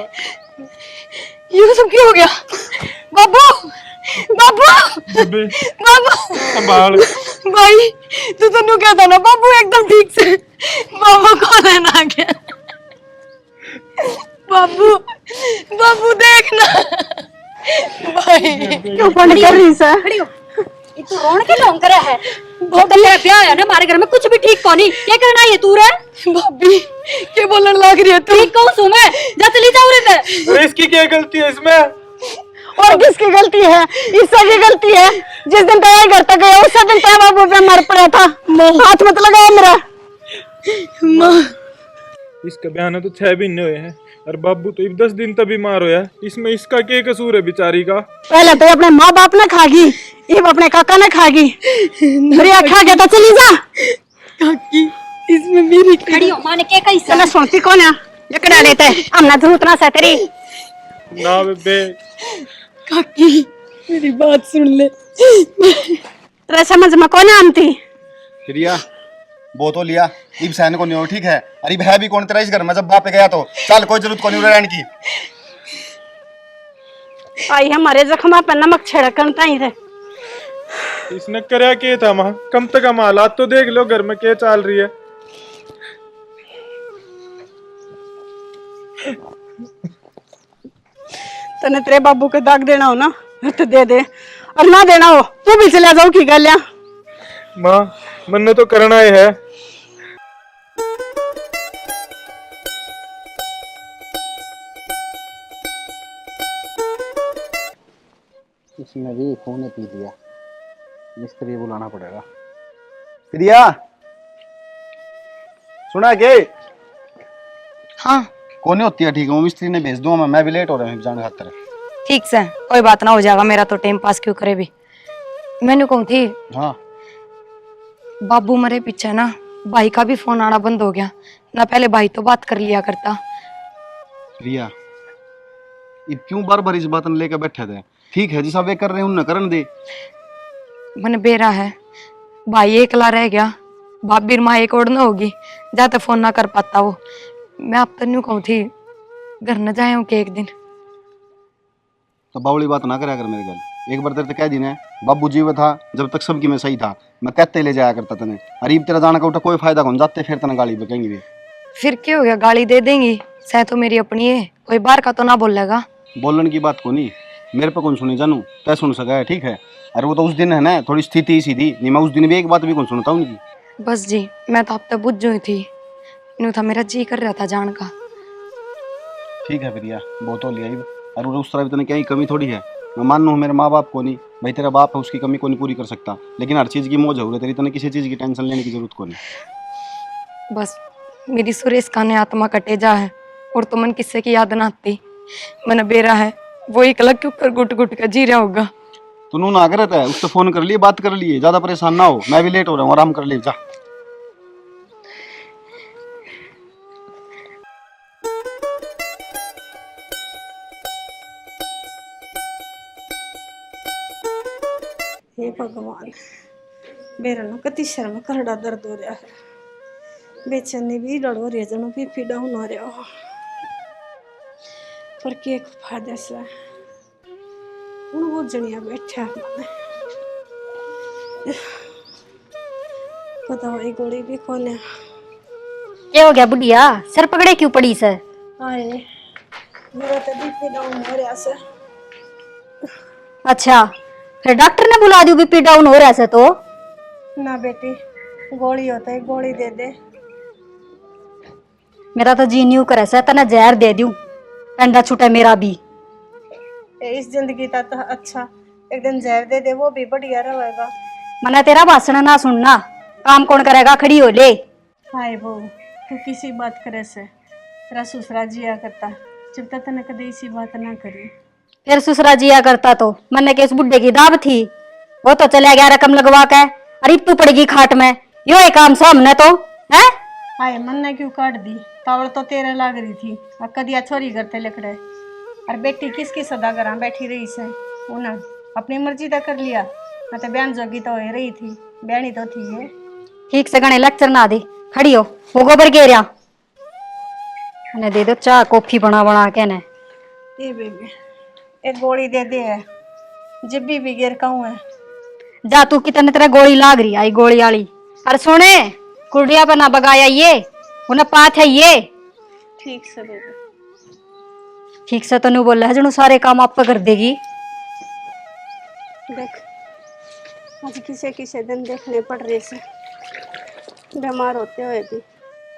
ये सब क्यों हो गया? बाबू बाबू बेबे बाबू संभाल। भाई तू तो न्यू कहता ना बाबू एकदम ठीक से, बाबू को लेना आ गया। बाबू बाबू देखना भाई क्यों पानी कर रही सा? खड़ी हो। ये तो रोन के ढोंग करे है। बहुत तेरा ब्याह है ना, हमारे घर में कुछ भी ठीक को नहीं। क्या करना ये तू रे? भाभी क्या बोलने लग रही है तू? ठीक कहूं सु मैं, जा चली जाओ रे ते। अरे इसकी क्या गलती है इसमें? और किसकी गलती है? ईसा की गलती है। जिस दिन तेरे घर तक गया उस दिन तेरा बाबू पे मर पड़ा था। हाथ मत लगाओ मेरा। माँ इसका बयान तो 6 महीने हुए हैं और बाबू तो 10 दिन तक बीमार होया। इसमें इसका क्या कसूर है बेचारी का? पहले तो अपने माँ बाप ने खागी, ये अपने काका ने खागी। मेरी खा गया तो चली जा। काकी इसमें मेरी खड़ी हो, मां ने क्या कही तने सुनती कौन है? ये कड़ा लेते हमने तो उतना सा तेरी। ना बेबे, काकी मेरी बात सुन ले। तेरे समझ में कौन आमती? प्रिया वो तो लिया, इब सहन को नहीं हो, ठीक है? अरे है भी कौन तेरा इस घर में? जब बाप पे गया तो चल, कोई जरूरत को नहीं रहने की। आई हमारे जख्मा पर नमक छिड़कन ताई रे। इसने करया क्या था माँ? कम से कम हालात तो देख लो घर में क्या चल रही है। तने तेरे बाबू के दाग देना हो ना तो दे दे, और ना देना हो तू भी चला जाओ की गल। माँ मन्ने तो करना ही है। इसने भी खून पी लिया, मिस्त्री बुलाना पड़ेगा। प्रिया सुना के? हाँ कौन होती है? ठीक है, वो मिस्त्री ने भेज दूंगा मैं भी लेट हो रहा हूँ जाने खातर। ठीक से, कोई बात ना, हो जाएगा। मेरा तो टाइम पास क्यों करे भी। मैंने कहूँ थी हाँ बाबू मरे पीछे ना भाई का भी फोन आना बंद हो गया ना, पहले भाई तो बात कर लिया करता। प्रिया ये क्यों बार बार इस बात ने लेकर बैठे थे? ठीक है, जिसा वे कर रहे हैं उन्हें करन दे। मन बेरा है, भाई एकला रह गया, भाभी माँ एक और न होगी, जाते फोन ना कर पाता वो। मैं अब तो न्यू कहूँ थी घर न जाए हूँ कि एक दिन। तो बावली बात ना करा कर मेरे घर। एक बार तेरे तो कह दी ना, बाबू जीव था जब तक सबकी मैं सही था, मैं कहते ले जाया करता तने। अरीब तेरा जाने का उठा कोई फायदा कौन, जाते फिर तना गाली बकेंगे भी। फिर क्या हो गया, गाली दे देंगी, सह तो मेरी अपनी है, कोई बाहर का तो ना बोलेगा। बोलन की बात को नहीं, मेरे पे कौन सुनी जानू, तय सुन सका है, ठीक है? अरे वो तो उस दिन है ना, थोड़ी स्थिति ऐसी थी, नहीं मैं उस दिन भी एक बात भी कौन सुनता हूँ उनकी। बस जी, मैं तो अब तक बुझ गई थी, न्यू था मेरा जी कर रहा था जान का। ठीक है प्रिया, वो तो ले आई। अरे उस तरह भी तने क्या ही कमी थोड़ी है। मैं मान लूँ मेरे माँ बाप को नहीं, भाई तेरा बाप है, उसकी कमी को नहीं पूरी कर सकता, लेकिन हर चीज़ की मौज है तेरी, तने किसी चीज़ की टेंशन लेने की जरूरत को नहीं। बस मेरी सुरेश खाने आत्मा कटे जा है, और तो मन किससे की याद ना आती। मन बेरा है, वो एक अलग के ऊपर गुट गुट कर जी रहा होगा। तू नू ना करता है, उससे फोन कर लिए, बात कर लिए, ज्यादा परेशान ना हो, मैं भी लेट हो रहा हूँ, आराम कर ले जा। हे भगवान, मेरा ना कति शर्म करड़ा दर्द हो रहा है, बेचैनी भी डर हो रही है, जनो बीपी डाउन हो रहा हो। पर के फायदा से हूँ वो जनिया बैठा मैंने पता वही गोली भी कौन है। क्या हो गया बुढ़िया, सर पकड़े क्यों पड़ी से? आए मेरा तो बीपी डाउन हो रहा से। अच्छा फिर डॉक्टर ने बुला दी बीपी डाउन हो रहा है तो? ना बेटी, गोली होता है, गोली दे दे। मेरा तो जी न्यू करे से, तना जहर दे दूं, अंडा छूटे मेरा भी। इस जिंदगी का तो अच्छा, एक दिन जहर दे दे, वो भी बढ़िया रहेगा। मना तेरा भाषण ना सुनना, काम कौन करेगा, खड़ी हो ले। हाय बहू, तू किसी बात करे से तेरा ससुरा जिया करता, जब तक तने कदे इसी बात ना करी। फिर ससुरा जिया करता तो मैंने के इस बुड्ढे की दाब थी, वो तो चला गया रकम लगवा के, अरे तू पड़ेगी खाट में, यो एक काम सामने तो है। हाय मन ने क्यों काट दी, तावड़ तो तेरे लाग रही थी, और कदिया छोरी करते लकड़े। और बेटी किसकी सदा करा बैठी रही से, उन्हें अपनी मर्जी तक कर लिया। मैं तो बयान जोगी तो हो रही थी, बयानी तो थी ये। ठीक से गणे लेक्चर ना दे, खड़ी हो, वो गोबर गेरिया ने दे दो चाय कॉफी बना बना के ने। ए बेबी, एक गोली दे दे है, जब भी गिर कहूँ है। जा तू कितने तेरा गोली लाग रही आई गोली वाली। अरे सुने कुड़िया पर ना बगाया ये, उन्हें पाथ है ये। ठीक से बेबी। ठीक से तो नहीं बोल रहा जनू सारे काम आप कर देगी। देख आज किसे किसे दिन देखने पड़ रहे से, बीमार होते हुए भी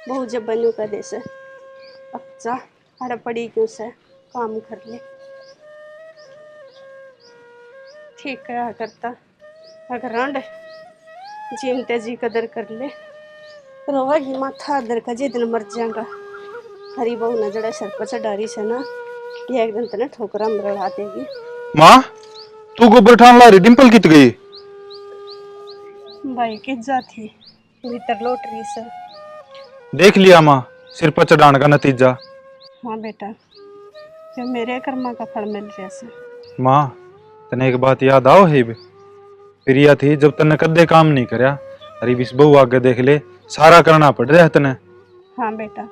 बहुत जब बनू का दे से। अब जा अरे पड़ी क्यों से काम कर ले, ठीक करा करता। अगर रंड जीमते जी कदर कर ले, रोवेगी माथा दर का जे दिन मर जाएगा। हरी बहू न जड़ा सर पर चढ़ारी से ना, ये एक दिन तेने ठोकरा मरवा देगी। माँ तू गोबर ठान ला रही, डिम्पल कित गई? भाई कित जाती भीतर लौट रही से। देख लिया माँ सिर पर चढ़ाने का नतीजा। हाँ बेटा, ये मेरे कर्मा का फल मिल रहा से। माँ तने एक बात याद आओ है प्रिया थी जब तने कदे काम नहीं करया, अरे बिस बहू आगे देख ले सारा करना पड़ रहा है तने। हाँ बेटा,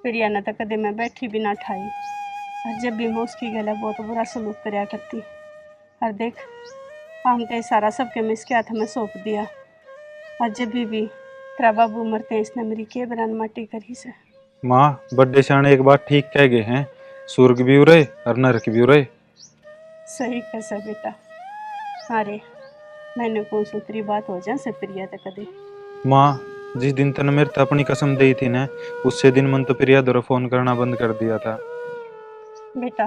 प्रिया ने तो कदे मैं बैठी भी ना ठाई, और जब भी मैं उसकी गले बहुत बुरा सलूक करया करती। और देख हम तो सारा सबके मिस के हाथ में सौंप दिया, और जब भी तेरा बाबू मरते इसने मेरी के बरान माटी करी से। माँ बड्डे शाने एक बात ठीक कह गए हैं, स्वर्ग भी उरे और नरक भी उरे। सही कैसा बेटा। अरे मैंने कौन सूत्री बात हो जाए से प्रिया तक कदे। माँ जिस दिन तने मेरे तो अपनी कसम दी थी ना, उससे दिन मन तो प्रिया द्वारा फोन करना बंद कर दिया था। बेटा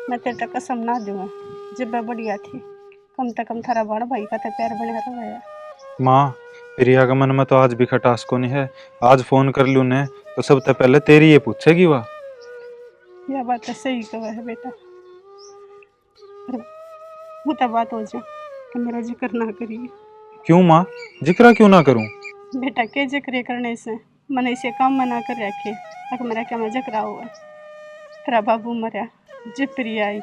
मैं तेरे तक कसम ना दूँ, जब मैं बढ़िया थी कम से कम थारा बड़ भाई का तो प्यार बना रहा है। माँ प्रिया का मन में तो आज भी खटास को नहीं है, आज फोन कर लूँ ने तो सबसे पहले तेरी ये पूछेगी वाह। यह बात तो सही कहा है बेटा, वो तो बात हो जाए कि मेरा जिक्र ना करिए। क्यों माँ जिक्र क्यों ना करूँ? बेटा के जिक्र करने से मैंने इसे काम मना कर रखे, अगर मेरा क्या मैं जकरा हुआ तेरा बाबू मरा, जब प्रिया आई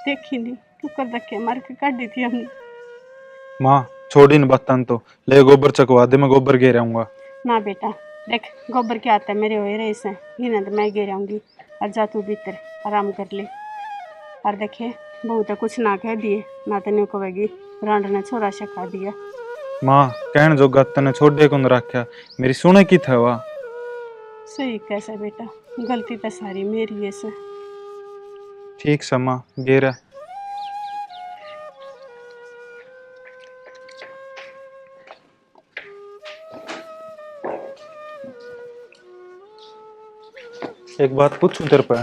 देखी नहीं तू कर रखे मार के काट दी थी हमने। माँ छोड़ी न बर्तन तो ले गोबर चकवा दे, मैं गोबर गे रहूंगा। ना बेटा देख गोबर क्या आता है मेरे हो रहे से ही तो मैं गे रहूँगी, और जा तू भीतर आराम कर ले। और देखे बहू तो कुछ ना कह दिए ना तो नहीं कहेगी रांड ने छोरा शका दिया। माँ कहन जो गत ने छोड़े कौन रखा, मेरी सुने की था वाह। सही कैसे बेटा, गलती तो सारी मेरी है से। ठीक से माँ गे रहा। एक बात पूछूं तेरे पे?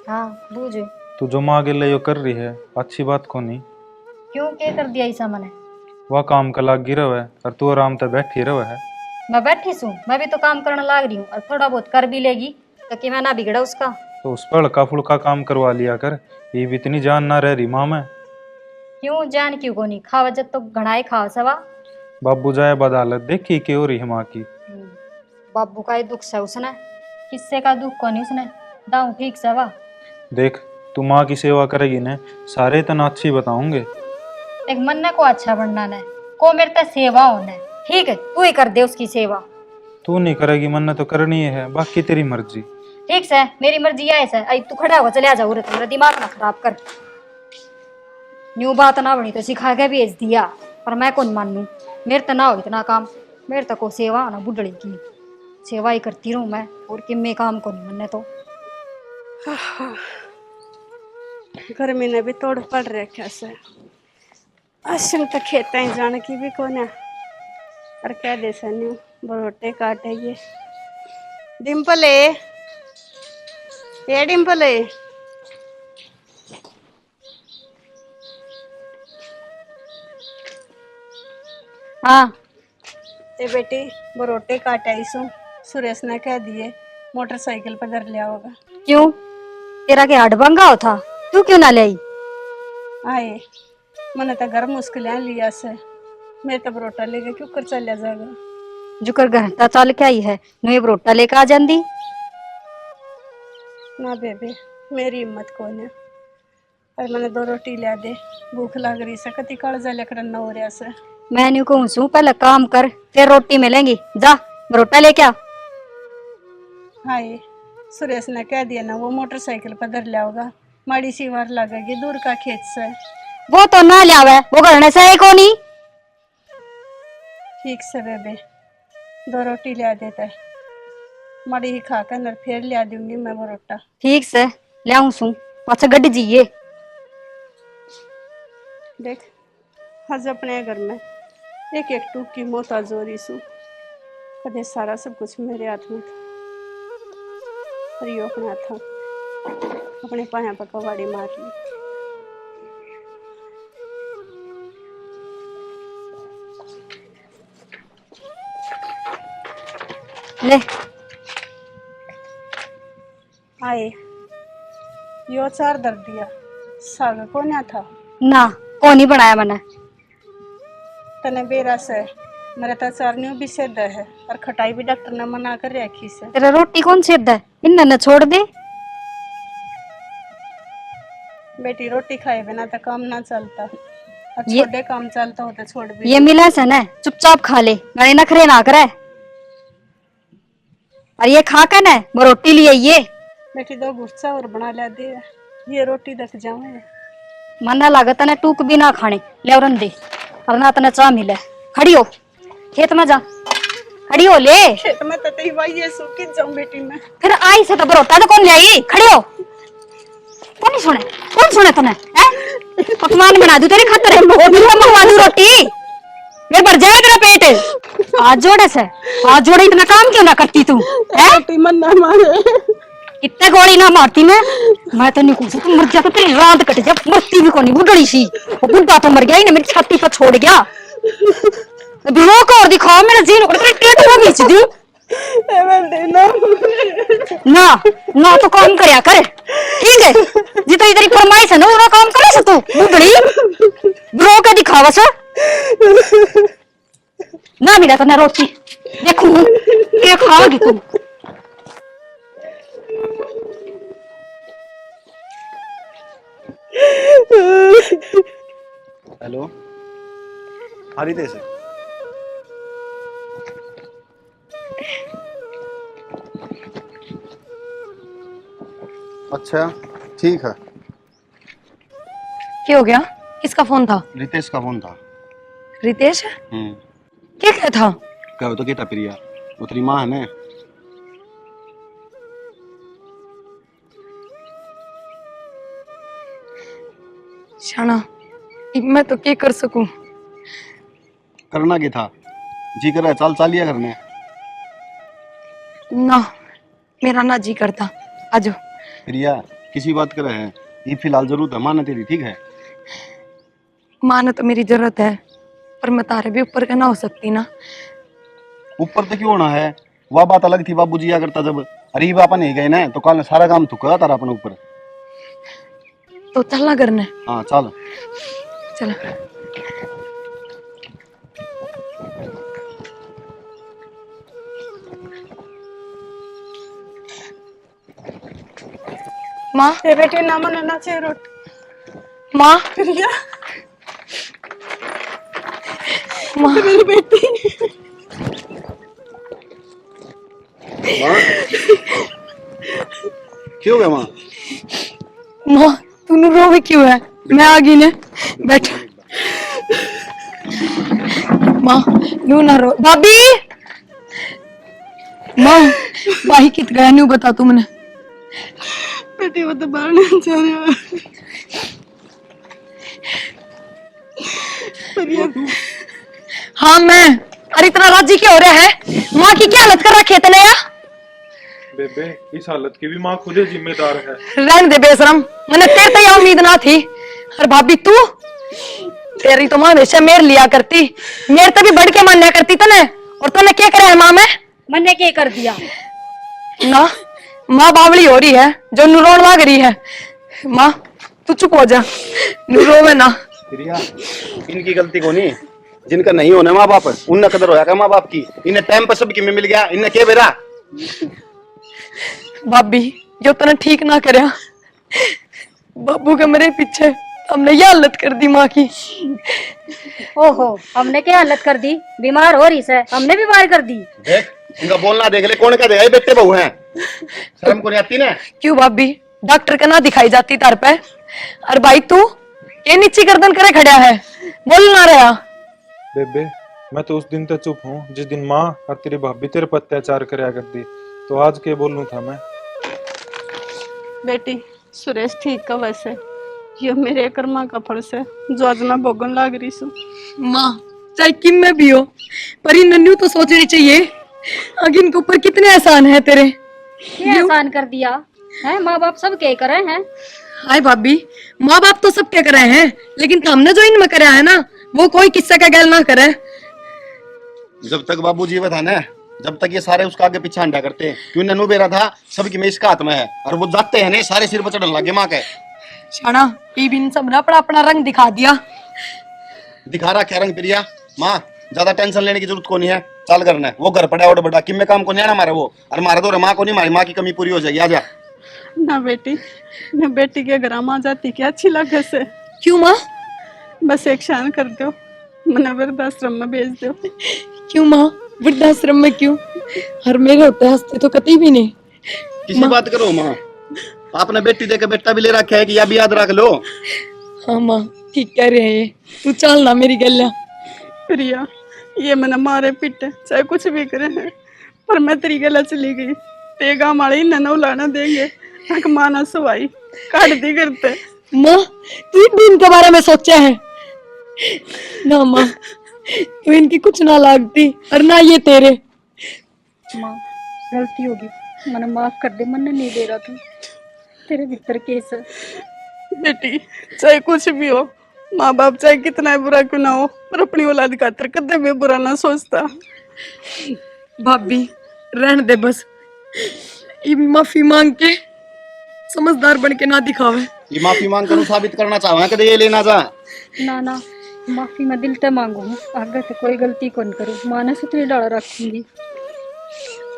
हाँ बूझ। तू जो माँ के लिए यो कर रही है अच्छी बात को नहीं? क्यों क्या कर दिया ऐसा मैंने? वह काम का लाग गिरा हुआ है और तू आराम से बैठी रहा है। मैं बैठी हूँ, मैं भी तो काम करने लाग रही हूँ, और थोड़ा बहुत कर भी लेगी तो कि मैं ना बिगड़ा उसका। तो उस पर हल्का फुल्का काम करवा लिया कर, ये भी इतनी जान ना रह रही माँ में। क्यों जान क्यों को नहीं खावा, जब तो घनाए खाओ सवा। बाबू जाए बदालत देखी के हो रही है माँ की। बाबू का ही दुख से उसने, किससे का दुख को नहीं उसने दाऊ ठीक सवा। देख तू माँ की सेवा करेगी ना, सारे तना अच्छी बताऊंगे। एक मन को अच्छा बनना है को मेरे तक सेवा होना, ठीक है तू ही कर दे उसकी सेवा। तू नहीं करेगी मन तो करनी है, बाकी तेरी मर्जी। ठीक से मेरी मर्जी है ऐसा, आई तू खड़ा होगा चले आ जाओ रे, मेरा दिमाग ना खराब कर। न्यू बात ना बनी तो सिखा के भेज दिया, पर मैं कौन मानू, मेरे तो ना हो इतना काम, मेरे तक को सेवा होना बुढ़ड़ी की सेवा ही करती रहूं मैं, और किम्मे काम को नहीं मनने तो। गर्मी ने भी तोड़ पड़ रखा से, अशम तो खेता ही जाने की भी कौन है, और क्या दे सन्यू बरोटे काटे ये। डिम्पल है ये, डिम्पल है हाँ ए बेटी बरोटे काट आई सू सुरेश ने कह दिए मोटरसाइकिल पर घर लिया होगा। क्यों? तेरा के हडबंगा हो था, तू क्यों ना ले आई? आए मैंने तो घर मुश्किल लिया से मैं तो बरोटा लेके क्यों कर चलिया जाएगा। जुकर घंटा चल के आई है, नु बरोटा लेके आ जांदी। ना बेबे मेरी हिम्मत कौन है। और मैंने 2 रोटी लिया दे, भूख लग रही से कति कालजा लेकर न हो रहा से। मैं न्यू कहूँ सू पहले काम कर फिर रोटी मिलेंगी, जा बरोटा लेके आ। हाय सुरेश ने कह दिया ना वो मोटरसाइकिल पर धर लिया होगा, माड़ी सी वार लगेगी दूर का खेत से। वो तो ना लियावे, वो घरने से है कोनी। ठीक से बेबे 2 रोटी लिया देता है, माड़ी ही खाकर न फिर लिया दूंगी मैं बरोटा। ठीक से ले आऊं सू, पाछे गड्डी जीए। देख आज अपने घर में एक एक टूक की मोहताज हो रही सू, कदे सारा सब कुछ मेरे हाथ में था और यो अपने हाथ अपने पाया पर कवाड़ी मार ली। ले आए यो चार दर दिया, साग को ना था ना कोनी बनाया मैंने। तने बेरा से मेरे तो चारनियों भी सिद्ध है और खटाई भी डॉक्टर ने मना कर रखी से। तेरा रोटी कौन सिद्ध है, इन्हें न छोड़ दे। बेटी रोटी खाए बिना तो काम ना चलता और छोटे काम चलता हो तो छोड़ भी। ये मिला से न चुपचाप खा ले, गणे नखरे ना करे। और ये खा के न वो रोटी लिए ये बेटी 2 गुस्सा और बना ला दे, ये रोटी दख जाऊं मना लागत न टूक भी ना खाने ले और दे, और ना तना चा मिले। खड़ी हो खेत में जा, खड़ी हो ले। खेत में तो तेरी भाई ये सूखी जाऊं बेटी मैं। फिर आई से तो बरोटा तो कौन ले आई, खड़ी हो। कौन सुने तने हैं? पकवान बना दूं तेरी खातिर, मंगवा दूं रोटी, ये भर जाए तेरा पेट। हाथ जोड़े से, हाथ जोड़े इतना काम क्यों ना करती तू हैं? बेटी मन ना मारे, कितने गोली ना मारती मैं तो नहीं कुछ, तू मर जा तो तेरी रात कट जा, मरती भी कोनी बुढ़ड़ी सी। वो बुढ़ा तो मर गया ही ना, मेरी छाती पर छोड़ गया। रोक और दिखाओ मेरा जीन को, तेरे पेट को खींच दी। ना ना तो काम करया कर, ठीक है? जितनी तेरी फरमाइश है ना वो काम करे से तू बुढ़ड़ी, रो के दिखावा से ना मिला तो ना रोटी देखू क्या खाओगी तू। हेलो हाँ रितेश है। अच्छा ठीक है। क्या हो गया? किसका फोन था? रितेश का फोन था। रितेश? क्या क्या था? कहो तो क्या था प्रिया, वो तेरी माँ है ना। शाना मैं तो क्या कर सकूं? करना क्या था, जी कर रहा है चाल चालिया करने। ना मेरा ना जी करता, आजो। प्रिया किसी बात कर रहे हैं, ये फिलहाल जरूरत है माँ ने तेरी, ठीक है? माँ ने तो मेरी जरूरत है, पर मैं तारे भी ऊपर का ना हो सकती ना। ऊपर तो क्यों होना है, वह बात अलग थी बाबू जिया करता जब। अरे बापा नहीं गए ना तो कल सारा काम तू करा तारा अपने ऊपर। तो चलना करने। हाँ चल चला। माँ बेटे ना मनाना चाहिए रोटी। माँ प्रिया माँ मेरी बेटी। माँ क्यों गया माँ? माँ तू रोवे क्यों है? मैं आ गई ने, बैठ। माँ नू ना रो। भाभी माँ भाई कित गया नू बता तू मने। बेटी वो तो बाहर नहीं जा रहा। हाँ मैं। अरे इतना राजी क्यों हो रहा है? माँ की क्या हालत कर रखी है तने या? बेबे इस हालत की भी माँ खुद ही जिम्मेदार है। रहने दे बेशरम, मैंने तेरे तो यह उम्मीद ना थी। और भाभी तू, तेरी तो माँ हमेशा मेरे लिया करती, मेरे तो भी बढ़ के मान्या करती तने, और तूने क्या करा है माँ में? मैंने क्या कर दिया? ना माँ बावली हो रही है जो नु रोन लाग रही है। माँ तू चुप हो जा, नु रोवे ना। प्रिया, इनकी गलती को नहीं, जिनका नहीं होना माँ बाप उनने कदर होया क्या माँ बाप की? इन्हें टाइम पर सबकी में मिल गया, इन्हें क्या बेरा? भाभी जो तूने ठीक ना करया, बाबू के मेरे पीछे हमने ये हालत कर दी माँ की। ओहो, हमने क्या हालत कर दी? बीमार हो रही से हमने बीमार कर दी। देख, इनका बोलना देख ले, कौन क्या देगा? ये बेटे बहू हैं, शर्म को नहीं आती ना? क्यों भाभी, डॉक्टर का ना दिखाई जाती तार पे? अरे भाई तू ये नीची गर्दन करे खड़ा है, बोल ना रहा। बेबे मैं तो उस दिन तो चुप हूँ जिस दिन माँ और तेरी भाभी तेरे पर अत्याचार करया करती, तो आज के बोलूं था मैं? बेटी सुरेश ठीक का वैसे, ये मेरे कर्मा का फल से जो आज मैं भोगन लाग रही हूँ। माँ चाहे किम में भी हो, पर इन नन्नू तो सोचनी चाहिए आगे इनके ऊपर कितने एहसान है तेरे। क्या आसान कर दिया है? माँ बाप सब क्या कर रहे हैं? हाय भाभी, माँ बाप तो सब क्या कर रहे हैं, लेकिन हमने जो इनमें कराया है ना, वो कोई किस्सा का गैल ना करे। जब तक बाबू जीवित है ना, जब तक ये सारे उसका आगे पीछे हंडा करते हैं, क्यों ननू बेरा था सबकी में इसका हाथ में है, और वो जाते हैं ना सारे सिर पर चढ़ने लगे माँ के। शाना इन सब ने अपना अपना रंग दिखा दिया। दिखा रहा क्या रंग प्रिया? माँ ज्यादा टेंशन लेने की जरूरत को नहीं है, चल करना है वो घर पड़ा और बड़ा किम में काम को नहीं आना मारे वो, और मारे दो माँ को नहीं, मारी माँ की कमी पूरी हो जाएगी। आजा ना बेटी, मैं बेटी के घर आ जाती क्या अच्छी लगे से। क्यों माँ? बस एक शान कर दो, मने वृद्धाश्रम में भेज दो। क्यों माँ, वृद्धाश्रम में क्यों? हर मेरे होते हंसते तो कभी भी नहीं। किसी बात करो माँ, आपने बेटी देकर बेटा भी ले रखा है कि या भी याद रख लो। हाँ माँ ठीक कह रहे हैं ये, तू चल ना मेरी गल्ला। प्रिया ये मैंने मारे पिटे चाहे कुछ भी करे हैं, पर मैं तेरी गला चली गई तेगा मारे नना उलाना देंगे, तक माना सवाई काट दी करते। माँ तू भी इनके बारे में सोचा है ना? माँ तू इनकी कुछ ना लागती और ना ये तेरे। माँ गलती होगी, मैंने माफ कर दे, मैंने नहीं दे रहा था, तेरे भीतर केस है। बेटी चाहे कुछ भी हो, माँ बाप चाहे कितना बुरा क्यों ना हो, पर अपनी औलाद खातर कदे भी बुरा ना सोचता। भाभी रहने दे बस, ये भी माफी मांग के समझदार बन के ना दिखावे। ये माफी मांग कर साबित करना चाहो कदे ये लेना जा? ना ना, माफी मैं दिल से मांगू हूँ, आगे से कोई गलती कौन करूँ, माने से तेरी डाला रखूंगी।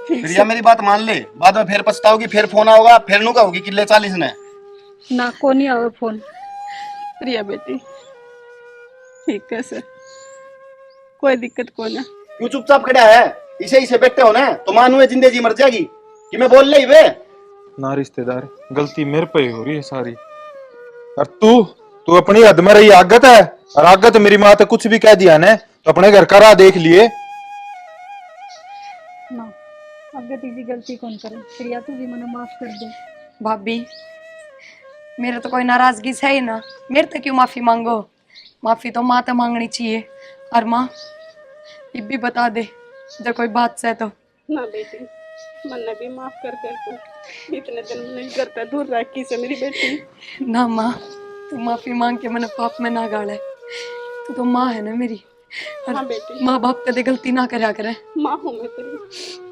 प्रिया मेरी बात मान ले, बाद में फिर पछताओगी, फिर फोन आओगा, फिर नु कहोगी किले 40 ने। ना को नहीं आवे फोन। प्रिया बेटी ठीक है सर, कोई दिक्कत को ना। क्यों चुपचाप खड़ा है? इसे इसे बैठे हो ना तो मानू है जिंदगी मर जाएगी कि मैं बोल रही वे ना रिश्तेदार, गलती मेरे पे ही हो रही है सारी। और तू अपनी हद में रही, आगत है, और आगत मेरी माँ तो कुछ भी कह दिया ने तो अपने घर का राह देख लिए। ना आगे तेरी गलती कौन करे, प्रिया तू भी मैंने माफ कर दे। भाभी मेरे तो कोई नाराजगी है ही ना, मेरे तो क्यों माफी मांगो? माफी तो माँ तो मांगनी चाहिए। और माँ ये भी बता दे जब कोई बात से तो। ना बेटी मैंने भी माफ कर तू, इतने दिन नहीं करता दूर रखी से मेरी बेटी। ना माँ तू माफी मांग के मैंने पाप में ना गाड़ा है, तू तो माँ है ना मेरी। हाँ बेटी, माँ बाप कदे गलती ना करा करे। माँ हूँ मैं तेरी।